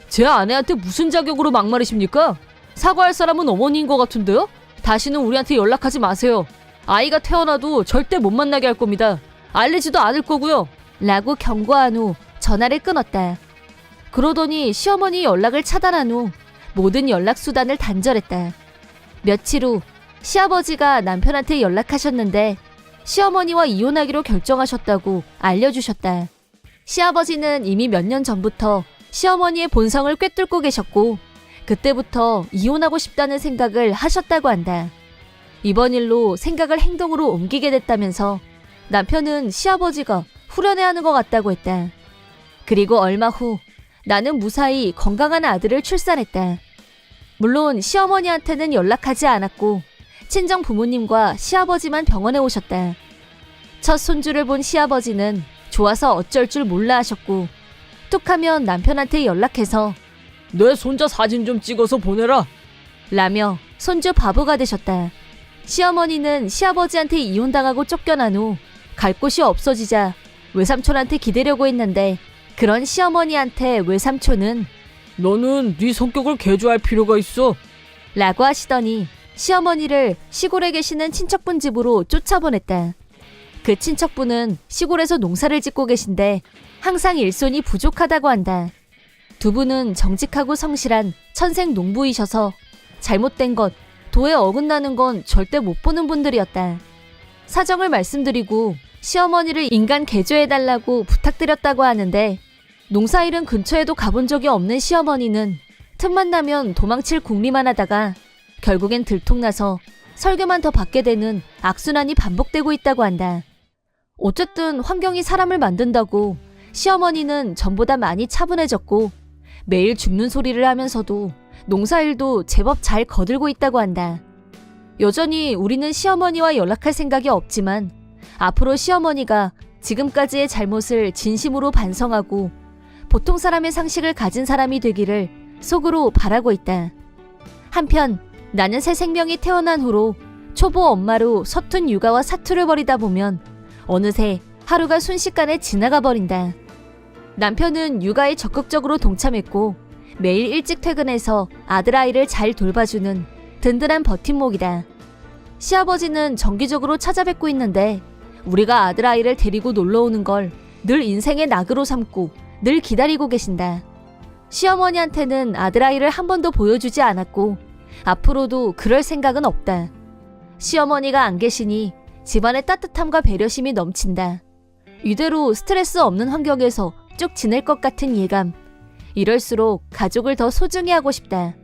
제 아내한테 무슨 자격으로 막말이십니까? 사과할 사람은 어머니인 것 같은데요? 다시는 우리한테 연락하지 마세요. 아이가 태어나도 절대 못 만나게 할 겁니다. 알리지도 않을 거고요. 라고 경고한 후 전화를 끊었다. 그러더니 시어머니 연락을 차단한 후 모든 연락수단을 단절했다. 며칠 후 시아버지가 남편한테 연락하셨는데 시어머니와 이혼하기로 결정하셨다고 알려주셨다. 시아버지는 이미 몇 년 전부터 시어머니의 본성을 꿰뚫고 계셨고 그때부터 이혼하고 싶다는 생각을 하셨다고 한다. 이번 일로 생각을 행동으로 옮기게 됐다면서 남편은 시아버지가 후련해하는 것 같다고 했다. 그리고 얼마 후 나는 무사히 건강한 아들을 출산했다. 물론 시어머니한테는 연락하지 않았고 친정 부모님과 시아버지만 병원에 오셨다. 첫 손주를 본 시아버지는 좋아서 어쩔 줄 몰라 하셨고 툭하면 남편한테 연락해서 내 손자 사진 좀 찍어서 보내라. 라며 손주 바보가 되셨다. 시어머니는 시아버지한테 이혼당하고 쫓겨난 후 갈 곳이 없어지자 외삼촌한테 기대려고 했는데 그런 시어머니한테 외삼촌은 너는 네 성격을 개조할 필요가 있어. 라고 하시더니 시어머니를 시골에 계시는 친척분 집으로 쫓아보냈다. 그 친척분은 시골에서 농사를 짓고 계신데 항상 일손이 부족하다고 한다. 두 분은 정직하고 성실한 천생 농부이셔서 잘못된 것, 도에 어긋나는 건 절대 못 보는 분들이었다. 사정을 말씀드리고 시어머니를 인간 개조해달라고 부탁드렸다고 하는데 농사일은 근처에도 가본 적이 없는 시어머니는 틈만 나면 도망칠 궁리만 하다가 결국엔 들통나서 설교만 더 받게 되는 악순환이 반복되고 있다고 한다. 어쨌든 환경이 사람을 만든다고 시어머니는 전보다 많이 차분해졌고 매일 죽는 소리를 하면서도 농사일도 제법 잘 거들고 있다고 한다. 여전히 우리는 시어머니와 연락할 생각이 없지만 앞으로 시어머니가 지금까지의 잘못을 진심으로 반성하고 보통 사람의 상식을 가진 사람이 되기를 속으로 바라고 있다. 한편 나는 새 생명이 태어난 후로 초보 엄마로 서툰 육아와 사투를 벌이다 보면 어느새 하루가 순식간에 지나가 버린다. 남편은 육아에 적극적으로 동참했고 매일 일찍 퇴근해서 아들아이를 잘 돌봐주는 든든한 버팀목이다. 시아버지는 정기적으로 찾아뵙고 있는데 우리가 아들아이를 데리고 놀러오는 걸 늘 인생의 낙으로 삼고 늘 기다리고 계신다. 시어머니한테는 아들아이를 한 번도 보여주지 않았고 앞으로도 그럴 생각은 없다. 시어머니가 안 계시니 집안의 따뜻함과 배려심이 넘친다. 이대로 스트레스 없는 환경에서 쭉 지낼 것 같은 예감. 이럴수록 가족을 더 소중히 하고 싶다.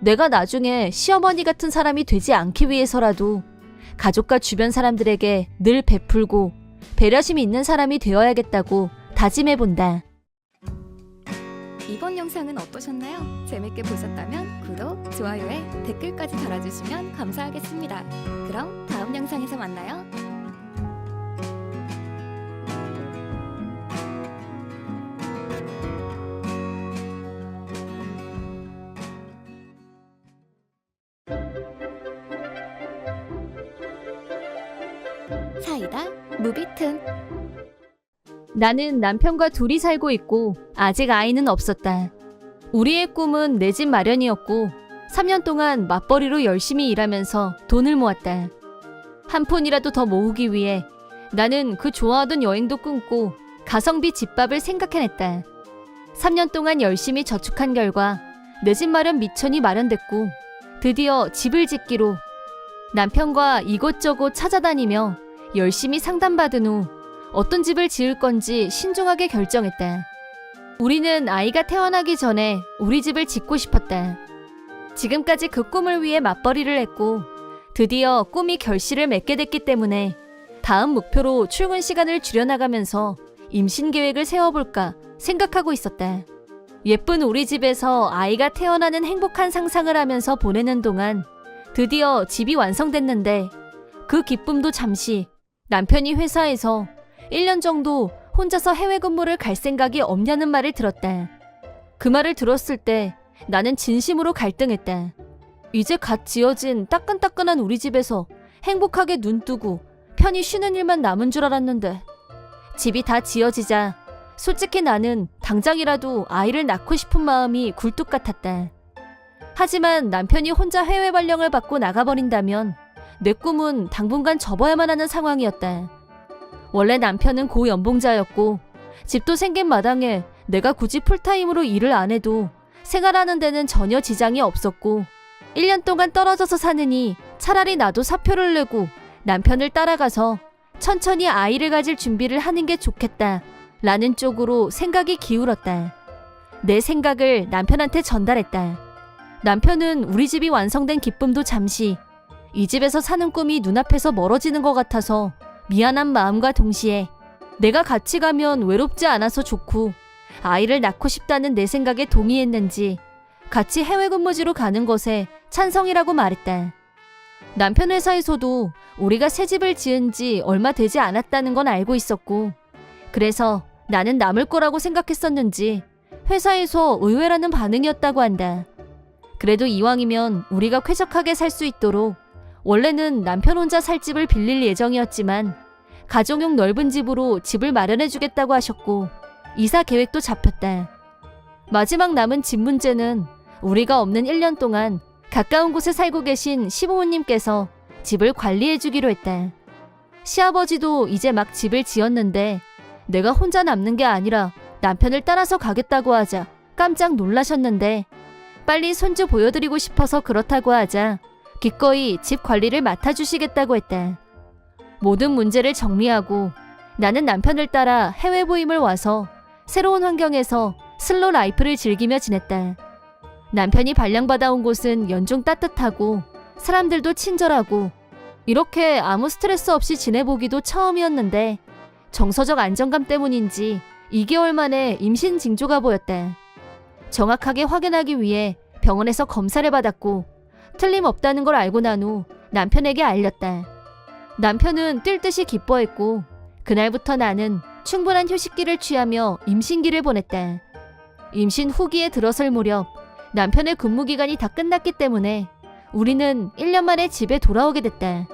내가 나중에 시어머니 같은 사람이 되지 않기 위해서라도 가족과 주변 사람들에게 늘 베풀고 배려심이 있는 사람이 되어야겠다고 다짐해본다. 이번 영상은 어떠셨나요? 재밌게 보셨다면 구독, 좋아요에 댓글까지 달아주시면 감사하겠습니다. 그럼 다음 영상에서 만나요. 사이다 무비튼. 나는 남편과 둘이 살고 있고 아직 아이는 없었다. 우리의 꿈은 내 집 마련이었고 3년 동안 맞벌이로 열심히 일하면서 돈을 모았다. 한 푼이라도 더 모으기 위해 나는 그 좋아하던 여행도 끊고 가성비 집밥을 생각해냈다. 3년 동안 열심히 저축한 결과 내 집 마련 미천이 마련됐고 드디어 집을 짓기로 남편과 이곳저곳 찾아다니며 열심히 상담받은 후 어떤 집을 지을 건지 신중하게 결정했다. 우리는 아이가 태어나기 전에 우리 집을 짓고 싶었다. 지금까지 그 꿈을 위해 맞벌이를 했고 드디어 꿈이 결실을 맺게 됐기 때문에 다음 목표로 출근 시간을 줄여나가면서 임신 계획을 세워볼까 생각하고 있었다. 예쁜 우리 집에서 아이가 태어나는 행복한 상상을 하면서 보내는 동안 드디어 집이 완성됐는데 그 기쁨도 잠시 남편이 회사에서 1년 정도 혼자서 해외 근무를 갈 생각이 없냐는 말을 들었다. 그 말을 들었을 때 나는 진심으로 갈등했다. 이제 갓 지어진 따끈따끈한 우리 집에서 행복하게 눈뜨고 편히 쉬는 일만 남은 줄 알았는데 집이 다 지어지자 솔직히 나는 당장이라도 아이를 낳고 싶은 마음이 굴뚝 같았다. 하지만 남편이 혼자 해외 발령을 받고 나가버린다면 내 꿈은 당분간 접어야만 하는 상황이었다. 원래 남편은 고연봉자였고 집도 생긴 마당에 내가 굳이 풀타임으로 일을 안 해도 생활하는 데는 전혀 지장이 없었고 1년 동안 떨어져서 사느니 차라리 나도 사표를 내고 남편을 따라가서 천천히 아이를 가질 준비를 하는 게 좋겠다 라는 쪽으로 생각이 기울었다. 내 생각을 남편한테 전달했다. 남편은 우리 집이 완성된 기쁨도 잠시 이 집에서 사는 꿈이 눈앞에서 멀어지는 것 같아서 미안한 마음과 동시에 내가 같이 가면 외롭지 않아서 좋고 아이를 낳고 싶다는 내 생각에 동의했는지 같이 해외 근무지로 가는 것에 찬성이라고 말했다. 남편 회사에서도 우리가 새 집을 지은 지 얼마 되지 않았다는 건 알고 있었고 그래서 나는 남을 거라고 생각했었는지 회사에서 의외라는 반응이었다고 한다. 그래도 이왕이면 우리가 쾌적하게 살 수 있도록 원래는 남편 혼자 살 집을 빌릴 예정이었지만 가정용 넓은 집으로 집을 마련해주겠다고 하셨고 이사 계획도 잡혔다. 마지막 남은 집 문제는 우리가 없는 1년 동안 가까운 곳에 살고 계신 시부모님께서 집을 관리해주기로 했다. 시아버지도 이제 막 집을 지었는데 내가 혼자 남는 게 아니라 남편을 따라서 가겠다고 하자 깜짝 놀라셨는데 빨리 손주 보여드리고 싶어서 그렇다고 하자 기꺼이 집 관리를 맡아주시겠다고 했다. 모든 문제를 정리하고 나는 남편을 따라 해외 부임을 와서 새로운 환경에서 슬로 라이프를 즐기며 지냈다. 남편이 발령받아온 곳은 연중 따뜻하고 사람들도 친절하고 이렇게 아무 스트레스 없이 지내보기도 처음이었는데 정서적 안정감 때문인지 2개월 만에 임신 징조가 보였다. 정확하게 확인하기 위해 병원에서 검사를 받았고 틀림없다는 걸 알고 난 후 남편에게 알렸다. 남편은 뛸 듯이 기뻐했고 그날부터 나는 충분한 휴식기를 취하며 임신기를 보냈다. 임신 후기에 들어설 무렵 남편의 근무기간이 다 끝났기 때문에 우리는 1년 만에 집에 돌아오게 됐다.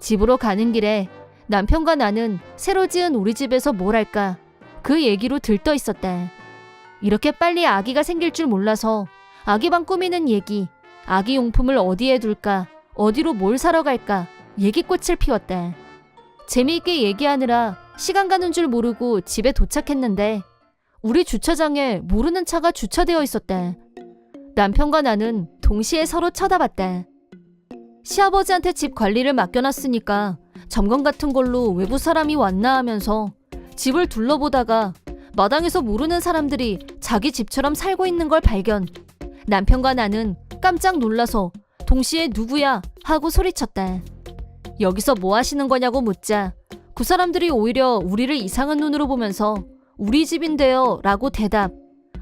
집으로 가는 길에 남편과 나는 새로 지은 우리 집에서 뭘 할까 그 얘기로 들떠 있었다. 이렇게 빨리 아기가 생길 줄 몰라서 아기방 꾸미는 얘기, 아기 용품을 어디에 둘까, 어디로 뭘 사러 갈까 얘기꽃을 피웠다. 재미있게 얘기하느라 시간 가는 줄 모르고 집에 도착했는데 우리 주차장에 모르는 차가 주차되어 있었다. 남편과 나는 동시에 서로 쳐다봤다. 시아버지한테 집 관리를 맡겨놨으니까 점검 같은 걸로 외부 사람이 왔나 하면서 집을 둘러보다가 마당에서 모르는 사람들이 자기 집처럼 살고 있는 걸 발견. 남편과 나는 깜짝 놀라서 동시에 누구야 하고 소리쳤다. 여기서 뭐 하시는 거냐고 묻자 그 사람들이 오히려 우리를 이상한 눈으로 보면서 우리 집인데요 라고 대답.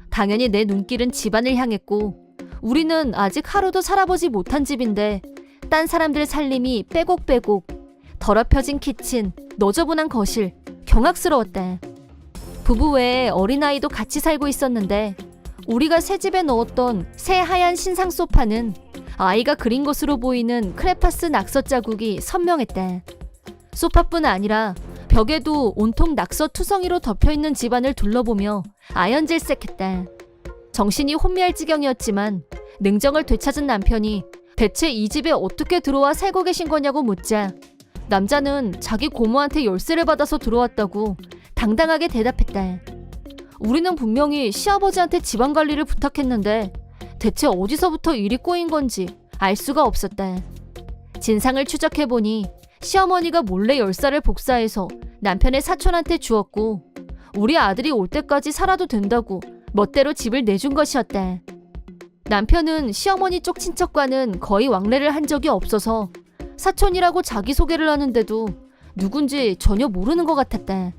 당연히 내 눈길은 집안을 향했고 우리는 아직 하루도 살아보지 못한 집인데 딴 사람들 살림이 빼곡빼곡 더럽혀진 키친, 너저분한 거실, 경악스러웠다. 부부 외에 어린아이도 같이 살고 있었는데 우리가 새 집에 넣었던 새 하얀 신상 소파는 아이가 그린 것으로 보이는 크레파스 낙서 자국이 선명했다. 소파뿐 아니라 벽에도 온통 낙서 투성이로 덮여있는 집안을 둘러보며 아연질색했다. 정신이 혼미할 지경이었지만 냉정을 되찾은 남편이 대체 이 집에 어떻게 들어와 살고 계신 거냐고 묻자 남자는 자기 고모한테 열쇠를 받아서 들어왔다고 당당하게 대답했다. 우리는 분명히 시아버지한테 집안 관리를 부탁했는데 대체 어디서부터 일이 꼬인 건지 알 수가 없었다. 진상을 추적해보니 시어머니가 몰래 열쇠를 복사해서 남편의 사촌한테 주었고 우리 아들이 올 때까지 살아도 된다고 멋대로 집을 내준 것이었다. 남편은 시어머니 쪽 친척과는 거의 왕래를 한 적이 없어서 사촌이라고 자기소개를 하는데도 누군지 전혀 모르는 것 같았다.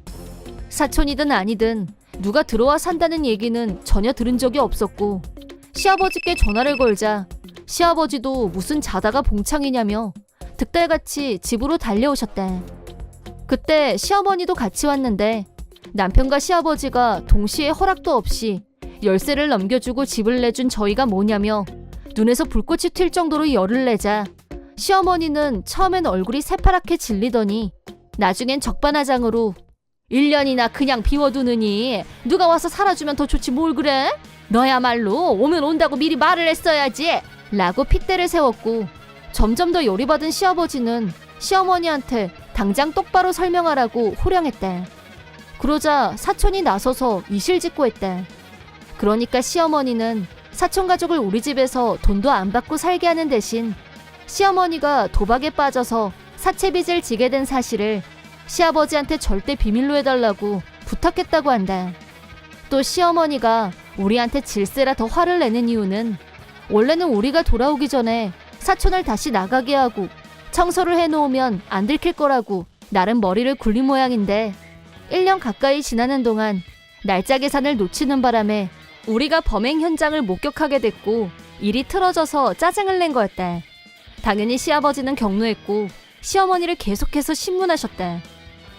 사촌이든 아니든 누가 들어와 산다는 얘기는 전혀 들은 적이 없었고 시아버지께 전화를 걸자 시아버지도 무슨 자다가 봉창이냐며 득달같이 집으로 달려오셨다. 그때 시어머니도 같이 왔는데 남편과 시아버지가 동시에 허락도 없이 열쇠를 넘겨주고 집을 내준 저희가 뭐냐며 눈에서 불꽃이 튈 정도로 열을 내자 시어머니는 처음엔 얼굴이 새파랗게 질리더니 나중엔 적반하장으로 1년이나 그냥 비워두느니 누가 와서 살아주면 더 좋지 뭘 그래? 너야말로 오면 온다고 미리 말을 했어야지 라고 핏대를 세웠고 점점 더 열이받은 시아버지는 시어머니한테 당장 똑바로 설명하라고 호령했다. 그러자 사촌이 나서서 이실직고했다. 그러니까 시어머니는 사촌 가족을 우리 집에서 돈도 안 받고 살게 하는 대신 시어머니가 도박에 빠져서 사채빚을 지게 된 사실을 시아버지한테 절대 비밀로 해달라고 부탁했다고 한다. 또 시어머니가 우리한테 질세라 더 화를 내는 이유는 원래는 우리가 돌아오기 전에 사촌을 다시 나가게 하고 청소를 해놓으면 안 들킬 거라고 나름 머리를 굴린 모양인데 1년 가까이 지나는 동안 날짜 계산을 놓치는 바람에 우리가 범행 현장을 목격하게 됐고 일이 틀어져서 짜증을 낸 거였다. 당연히 시아버지는 경로했고 시어머니를 계속해서 신문하셨다.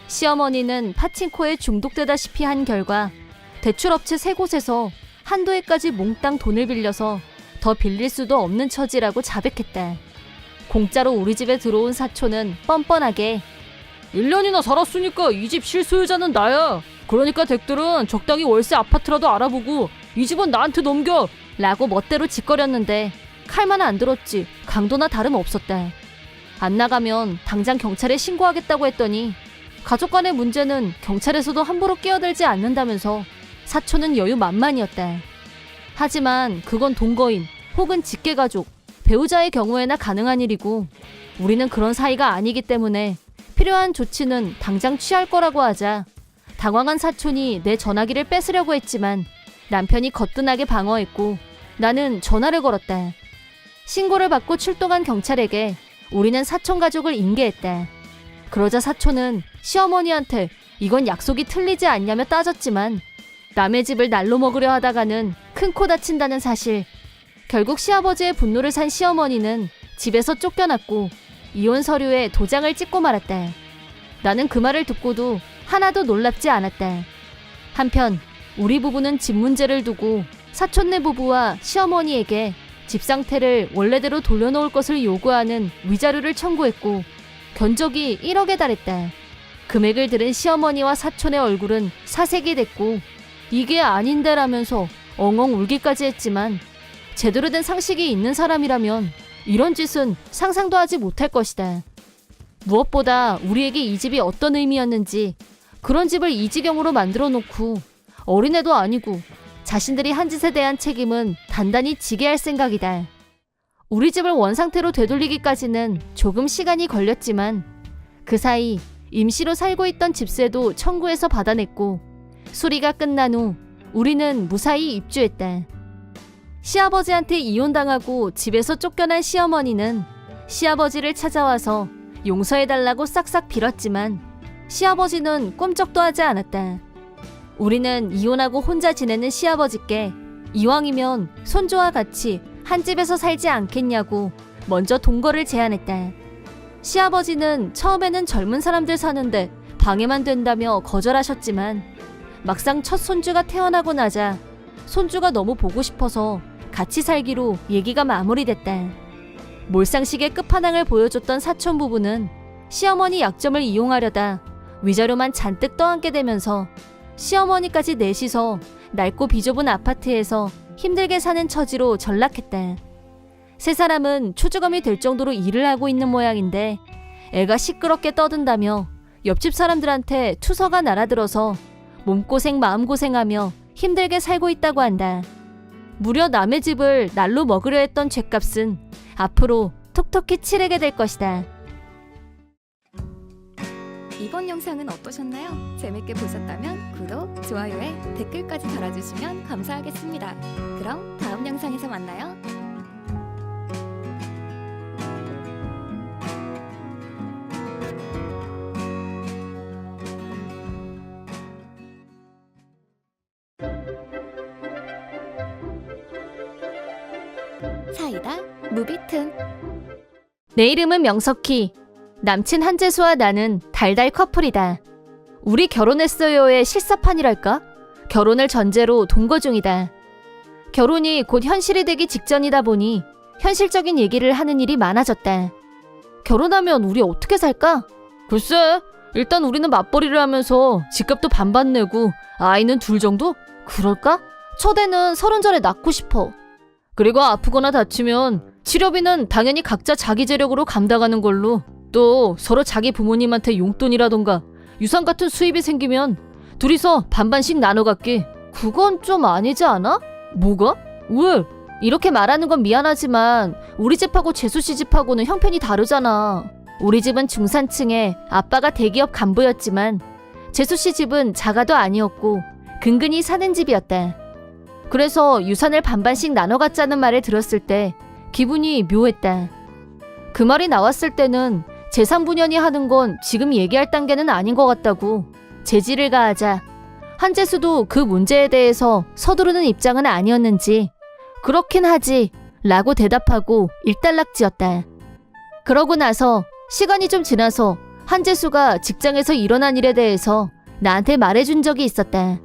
시어머니는 파친코에 중독되다시피 한 결과 대출업체 3곳에서 한두 해까지 몽땅 돈을 빌려서 더 빌릴 수도 없는 처지라고 자백했다. 공짜로 우리 집에 들어온 사촌은 뻔뻔하게 1년이나 살았으니까 이 집 실소유자는 나야. 그러니까 댁들은 적당히 월세 아파트라도 알아보고 이 집은 나한테 넘겨 라고 멋대로 짓거렸는데 칼만 안 들었지 강도나 다름없었다. 안 나가면 당장 경찰에 신고하겠다고 했더니 가족 간의 문제는 경찰에서도 함부로 끼어들지 않는다면서 사촌은 여유 만만이었다. 하지만 그건 동거인 혹은 직계가족, 배우자의 경우에나 가능한 일이고 우리는 그런 사이가 아니기 때문에 필요한 조치는 당장 취할 거라고 하자 당황한 사촌이 내 전화기를 뺏으려고 했지만 남편이 거뜬하게 방어했고 나는 전화를 걸었다. 신고를 받고 출동한 경찰에게 우리는 사촌 가족을 인계했다. 그러자 사촌은 시어머니한테 이건 약속이 틀리지 않냐며 따졌지만 남의 집을 날로 먹으려 하다가는 큰 코 다친다는 사실. 결국 시아버지의 분노를 산 시어머니는 집에서 쫓겨났고 이혼 서류에 도장을 찍고 말았다. 나는 그 말을 듣고도 하나도 놀랍지 않았다. 한편 우리 부부는 집 문제를 두고 사촌네 부부와 시어머니에게 집 상태를 원래대로 돌려놓을 것을 요구하는 위자료를 청구했고 견적이 1억에 달했다. 금액을 들은 시어머니와 사촌의 얼굴은 사색이 됐고 이게 아닌데라면서 엉엉 울기까지 했지만 제대로 된 상식이 있는 사람이라면 이런 짓은 상상도 하지 못할 것이다. 무엇보다 우리에게 이 집이 어떤 의미였는지 그런 집을 이 지경으로 만들어 놓고 어린애도 아니고 자신들이 한 짓에 대한 책임은 단단히 지게 할 생각이다. 우리 집을 원상태로 되돌리기까지는 조금 시간이 걸렸지만 그 사이 임시로 살고 있던 집세도 청구해서 받아냈고 수리가 끝난 후 우리는 무사히 입주했다. 시아버지한테 이혼당하고 집에서 쫓겨난 시어머니는 시아버지를 찾아와서 용서해달라고 싹싹 빌었지만 시아버지는 꿈쩍도 하지 않았다. 우리는 이혼하고 혼자 지내는 시아버지께 이왕이면 손주와 같이 한 집에서 살지 않겠냐고 먼저 동거를 제안했다. 시아버지는 처음에는 젊은 사람들 사는데 방해만 된다며 거절하셨지만 막상 첫 손주가 태어나고 나자 손주가 너무 보고 싶어서 같이 살기로 얘기가 마무리됐다. 몰상식의 끝판왕을 보여줬던 사촌 부부는 시어머니 약점을 이용하려다 위자료만 잔뜩 떠안게 되면서 시어머니까지 넷이서 낡고 비좁은 아파트에서 힘들게 사는 처지로 전락했다. 세 사람은 초주검이 될 정도로 일을 하고 있는 모양인데 애가 시끄럽게 떠든다며 옆집 사람들한테 투서가 날아들어서 몸고생 마음고생하며 힘들게 살고 있다고 한다. 무려 남의 집을 날로 먹으려 했던 죗값은 앞으로 톡톡히 치르게 될 것이다. 이번 영상은 어떠셨나요? 재밌게 보셨다면 구독, 좋아요에 댓글까지 달아주시면 감사하겠습니다. 그럼 다음 영상에서 만나요. 사이다 무비튼. 내 이름은 명석희. 남친 한재수와 나는 달달 커플이다. 우리 결혼했어요의 실사판이랄까? 결혼을 전제로 동거 중이다. 결혼이 곧 현실이 되기 직전이다 보니 현실적인 얘기를 하는 일이 많아졌다. 결혼하면 우리 어떻게 살까? 글쎄, 일단 우리는 맞벌이를 하면서 집값도 반반 내고 아이는 둘 정도? 그럴까? 첫애는 30살에 낳고 싶어. 그리고 아프거나 다치면 치료비는 당연히 각자 자기 재력으로 감당하는 걸로, 또 서로 자기 부모님한테 용돈이라던가 유산 같은 수입이 생기면 둘이서 반반씩 나눠 갖기. 그건 좀 아니지 않아? 뭐가? 왜? 이렇게 말하는 건 미안하지만 우리 집하고 재수 씨 집하고는 형편이 다르잖아. 우리 집은 중산층에 아빠가 대기업 간부였지만 재수 씨 집은 자가도 아니었고 근근히 사는 집이었다. 그래서 유산을 반반씩 나눠 갖자는 말을 들었을 때 기분이 묘했다. 그 말이 나왔을 때는 재산 분연이 하는 건 지금 얘기할 단계는 아닌 것 같다고 제지를 가하자 한재수도 그 문제에 대해서 서두르는 입장은 아니었는지 그렇긴 하지 라고 대답하고 일단락지었다. 그러고 나서 시간이 좀 지나서 한재수가 직장에서 일어난 일에 대해서 나한테 말해준 적이 있었다.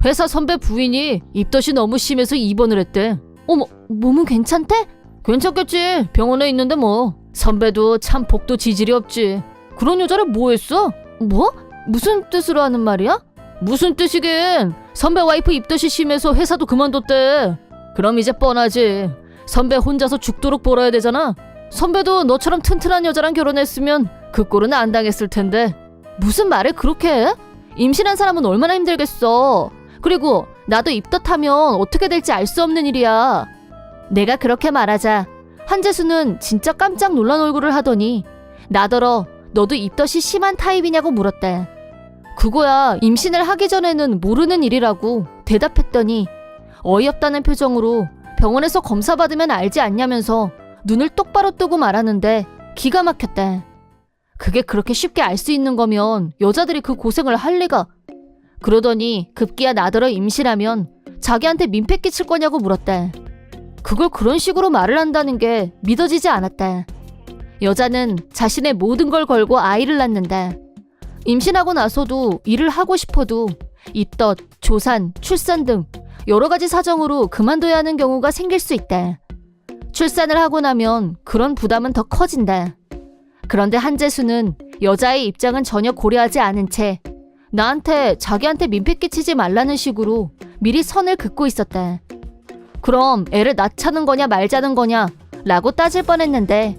회사 선배 부인이 입덧이 너무 심해서 입원을 했대. 어머, 몸은 괜찮대? 괜찮겠지. 병원에 있는데 뭐. 선배도 참 복도 지질이 없지. 그런 여자를 뭐 했어? 뭐? 무슨 뜻으로 하는 말이야? 무슨 뜻이긴. 선배 와이프 입덧이 심해서 회사도 그만뒀대. 그럼 이제 뻔하지. 선배 혼자서 죽도록 벌어야 되잖아. 선배도 너처럼 튼튼한 여자랑 결혼했으면 그 꼴은 안 당했을 텐데. 무슨 말을 그렇게 해? 임신한 사람은 얼마나 힘들겠어. 그리고 나도 입덧하면 어떻게 될지 알 수 없는 일이야. 내가 그렇게 말하자 한재수는 진짜 깜짝 놀란 얼굴을 하더니 나더러 너도 입덧이 심한 타입이냐고 물었다. 그거야 임신을 하기 전에는 모르는 일이라고 대답했더니 어이없다는 표정으로 병원에서 검사 받으면 알지 않냐면서 눈을 똑바로 뜨고 말하는데 기가 막혔다. 그게 그렇게 쉽게 알 수 있는 거면 여자들이 그 고생을 할 리가. 그러더니 급기야 나더러 임신하면 자기한테 민폐 끼칠 거냐고 물었다. 그걸 그런 식으로 말을 한다는 게 믿어지지 않았다. 여자는 자신의 모든 걸 걸고 아이를 낳는다. 임신하고 나서도 일을 하고 싶어도 입덧, 조산, 출산 등 여러 가지 사정으로 그만둬야 하는 경우가 생길 수 있다. 출산을 하고 나면 그런 부담은 더 커진다. 그런데 한재수는 여자의 입장은 전혀 고려하지 않은 채 나한테 자기한테 민폐 끼치지 말라는 식으로 미리 선을 긋고 있었다. 그럼 애를 낳자는 거냐 말자는 거냐 라고 따질 뻔했는데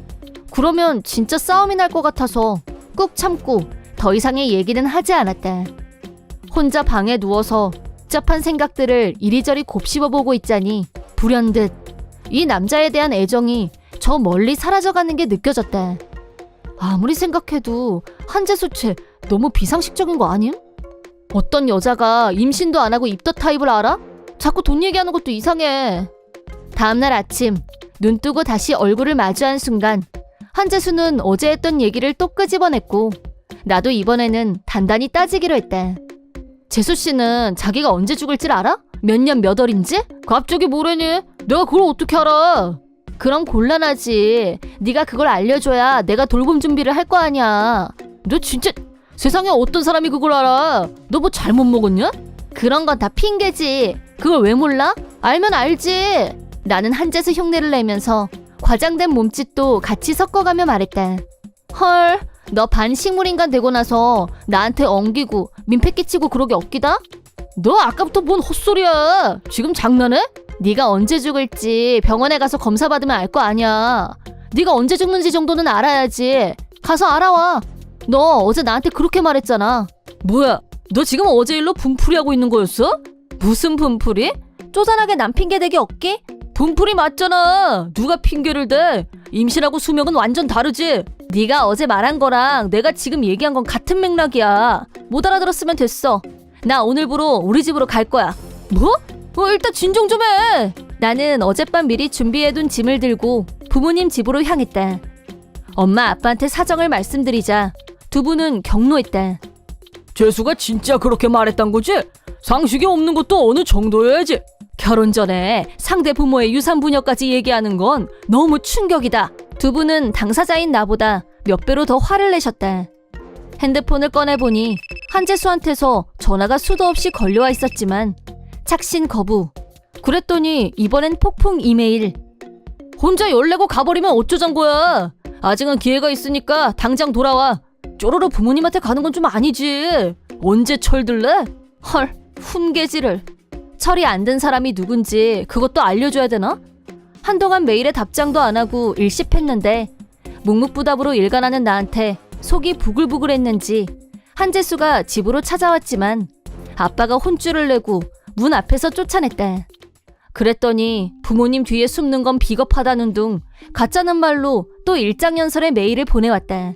그러면 진짜 싸움이 날 것 같아서 꾹 참고 더 이상의 얘기는 하지 않았다. 혼자 방에 누워서 복잡한 생각들을 이리저리 곱씹어보고 있자니 불현듯 이 남자에 대한 애정이 저 멀리 사라져가는 게 느껴졌다. 아무리 생각해도 한재수 쟤 너무 비상식적인 거 아님? 어떤 여자가 임신도 안 하고 입덧 타입을 알아? 자꾸 돈 얘기하는 것도 이상해. 다음날 아침 눈 뜨고 다시 얼굴을 마주한 순간 한재수는 어제 했던 얘기를 또 끄집어냈고 나도 이번에는 단단히 따지기로 했다. 재수씨는 자기가 언제 죽을지 알아? 몇 년 몇 월인지? 갑자기 뭐래니? 내가 그걸 어떻게 알아? 그럼 곤란하지. 네가 그걸 알려줘야 내가 돌봄 준비를 할 거 아니야. 너 진짜 세상에 어떤 사람이 그걸 알아? 너 뭐 잘못 먹었냐? 그런 건 다 핑계지. 그걸 왜 몰라? 알면 알지. 나는 한재수 흉내를 내면서 과장된 몸짓도 같이 섞어가며 말했다. 헐, 너 반식물인간 되고 나서 나한테 엉기고 민폐 끼치고 그러기 없기다? 너 아까부터 뭔 헛소리야. 지금 장난해? 네가 언제 죽을지 병원에 가서 검사 받으면 알 거 아니야. 네가 언제 죽는지 정도는 알아야지. 가서 알아와. 너 어제 나한테 그렇게 말했잖아. 뭐야? 너 지금 어제 일로 분풀이 하고 있는 거였어? 무슨 분풀이? 쪼잔하게 남 핑계 대기 없기? 분풀이 맞잖아. 누가 핑계를 대? 임신하고 수명은 완전 다르지. 네가 어제 말한 거랑 내가 지금 얘기한 건 같은 맥락이야. 못 알아들었으면 됐어. 나 오늘부로 우리 집으로 갈 거야. 뭐? 일단 진정 좀 해. 나는 어젯밤 미리 준비해둔 짐을 들고 부모님 집으로 향했다. 엄마 아빠한테 사정을 말씀드리자 두 분은 격노했다. 재수가 진짜 그렇게 말했단 거지? 상식이 없는 것도 어느 정도여야지. 결혼 전에 상대 부모의 유산 분여까지 얘기하는 건 너무 충격이다. 두 분은 당사자인 나보다 몇 배로 더 화를 내셨다. 핸드폰을 꺼내보니 한재수한테서 전화가 수도 없이 걸려와 있었지만 착신 거부. 그랬더니 이번엔 폭풍 이메일. 혼자 열내고 가버리면 어쩌잔 거야. 아직은 기회가 있으니까 당장 돌아와. 쪼로로 부모님한테 가는 건 좀 아니지. 언제 철들래? 헐, 훈계질을. 철이 안 든 사람이 누군지 그것도 알려줘야 되나? 한동안 메일에 답장도 안 하고 일십했는데 묵묵부답으로 일관하는 나한테 속이 부글부글했는지 한재수가 집으로 찾아왔지만 아빠가 혼쭐을 내고 문 앞에서 쫓아냈다. 그랬더니 부모님 뒤에 숨는 건 비겁하다는 둥 가짜는 말로 또 일장연설의 메일을 보내왔다.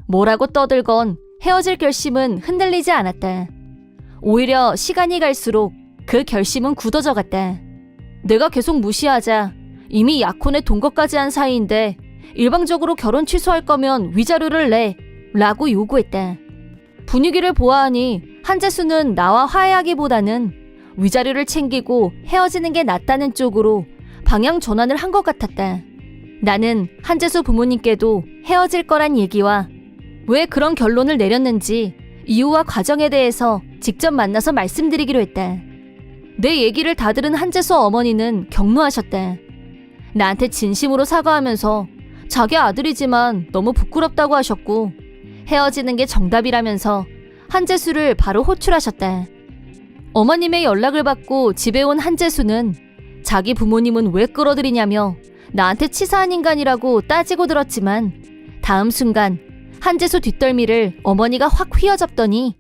뭐라고 떠들건 헤어질 결심은 흔들리지 않았다. 오히려 시간이 갈수록 그 결심은 굳어져 갔다. 내가 계속 무시하자 이미 약혼에 동거까지 한 사이인데 일방적으로 결혼 취소할 거면 위자료를 내 라고 요구했다. 분위기를 보아하니 한재수는 나와 화해하기보다는 위자료를 챙기고 헤어지는 게 낫다는 쪽으로 방향 전환을 한 것 같았다. 나는 한재수 부모님께도 헤어질 거란 얘기와 왜 그런 결론을 내렸는지 이유와 과정에 대해서 직접 만나서 말씀드리기로 했다. 내 얘기를 다 들은 한재수 어머니는 격노하셨다. 나한테 진심으로 사과하면서 자기 아들이지만 너무 부끄럽다고 하셨고 헤어지는 게 정답이라면서 한재수를 바로 호출하셨다. 어머님의 연락을 받고 집에 온 한재수는 자기 부모님은 왜 끌어들이냐며 나한테 치사한 인간이라고 따지고 들었지만 다음 순간 한재수 뒷덜미를 어머니가 확 휘어잡더니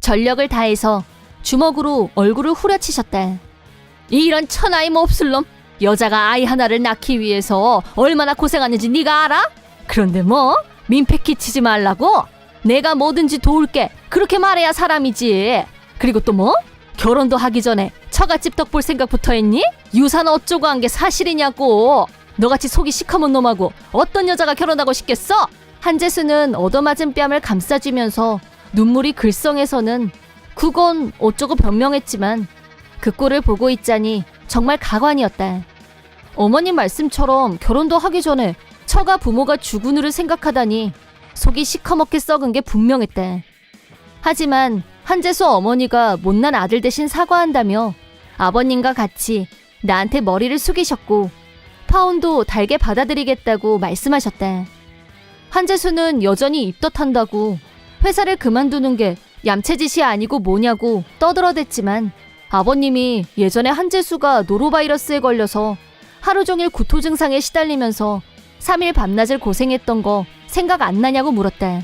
전력을 다해서 주먹으로 얼굴을 후려치셨다. 이런 천하의 몹쓸 놈. 여자가 아이 하나를 낳기 위해서 얼마나 고생하는지 네가 알아? 그런데 뭐 민폐 끼치지 말라고? 내가 뭐든지 도울게. 그렇게 말해야 사람이지. 그리고 또 뭐? 결혼도 하기 전에 처갓집 덕 볼 생각부터 했니? 유산 어쩌고 한 게 사실이냐고. 너같이 속이 시커먼 놈하고 어떤 여자가 결혼하고 싶겠어? 한재수는 얻어맞은 뺨을 감싸주면서 눈물이 글썽해서는 그건 어쩌고 변명했지만 그 꼴을 보고 있자니 정말 가관이었다. 어머님 말씀처럼 결혼도 하기 전에 처가 부모가 주군으로 생각하다니 속이 시커멓게 썩은 게 분명했다. 하지만 한재수 어머니가 못난 아들 대신 사과한다며 아버님과 같이 나한테 머리를 숙이셨고 파혼도 달게 받아들이겠다고 말씀하셨다. 한재수는 여전히 입덧한다고 회사를 그만두는 게 얌체짓이 아니고 뭐냐고 떠들어댔지만 아버님이 예전에 한재수가 노로바이러스에 걸려서 하루 종일 구토 증상에 시달리면서 3일 밤낮을 고생했던 거 생각 안 나냐고 물었다.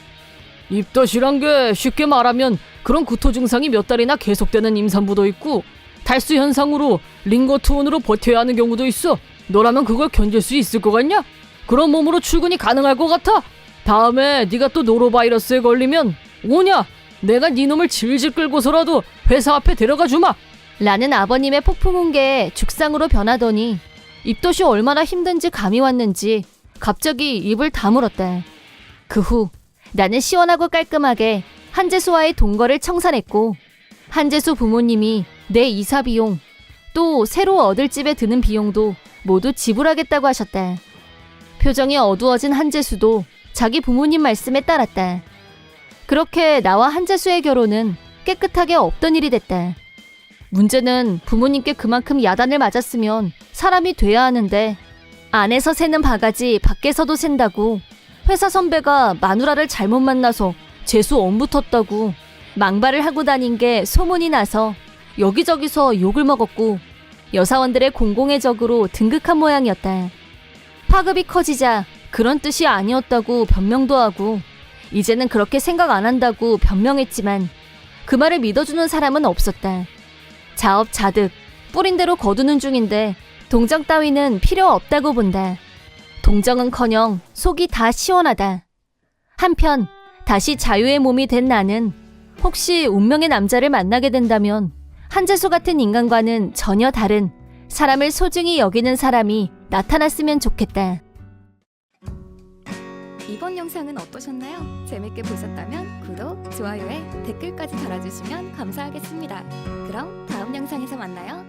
입덧이란 게 쉽게 말하면 그런 구토 증상이 몇 달이나 계속되는 임산부도 있고 달수 현상으로 링거트온으로 버텨야 하는 경우도 있어. 너라면 그걸 견딜 수 있을 것 같냐? 그런 몸으로 출근이 가능할 것 같아? 다음에 네가 또 노로바이러스에 걸리면 오냐? 내가 네 놈을 질질 끌고서라도 회사 앞에 데려가 주마. 라는 아버님의 폭풍운계에 죽상으로 변하더니 입덧이 얼마나 힘든지 감이 왔는지 갑자기 입을 다물었다. 그 후 나는 시원하고 깔끔하게 한재수와의 동거를 청산했고 한재수 부모님이 내 이사 비용 또 새로 얻을 집에 드는 비용도 모두 지불하겠다고 하셨다. 표정이 어두워진 한재수도 자기 부모님 말씀에 따랐다. 그렇게 나와 한재수의 결혼은 깨끗하게 없던 일이 됐다. 문제는 부모님께 그만큼 야단을 맞았으면 사람이 돼야 하는데 안에서 새는 바가지 밖에서도 샌다고 회사 선배가 마누라를 잘못 만나서 재수 엇붙었다고 망발을 하고 다닌 게 소문이 나서 여기저기서 욕을 먹었고 여사원들의 공공의 적으로 등극한 모양이었다. 파급이 커지자 그런 뜻이 아니었다고 변명도 하고 이제는 그렇게 생각 안 한다고 변명했지만 그 말을 믿어주는 사람은 없었다. 자업자득 뿌린 대로 거두는 중인데 동정 따위는 필요 없다고 본다. 동정은커녕 속이 다 시원하다. 한편 다시 자유의 몸이 된 나는 혹시 운명의 남자를 만나게 된다면 한재수 같은 인간과는 전혀 다른 사람을 소중히 여기는 사람이 나타났으면 좋겠다. 이번 영상은 어떠셨나요? 재밌게 보셨다면 구독, 좋아요에 댓글까지 달아주시면 감사하겠습니다. 그럼 다음 영상에서 만나요.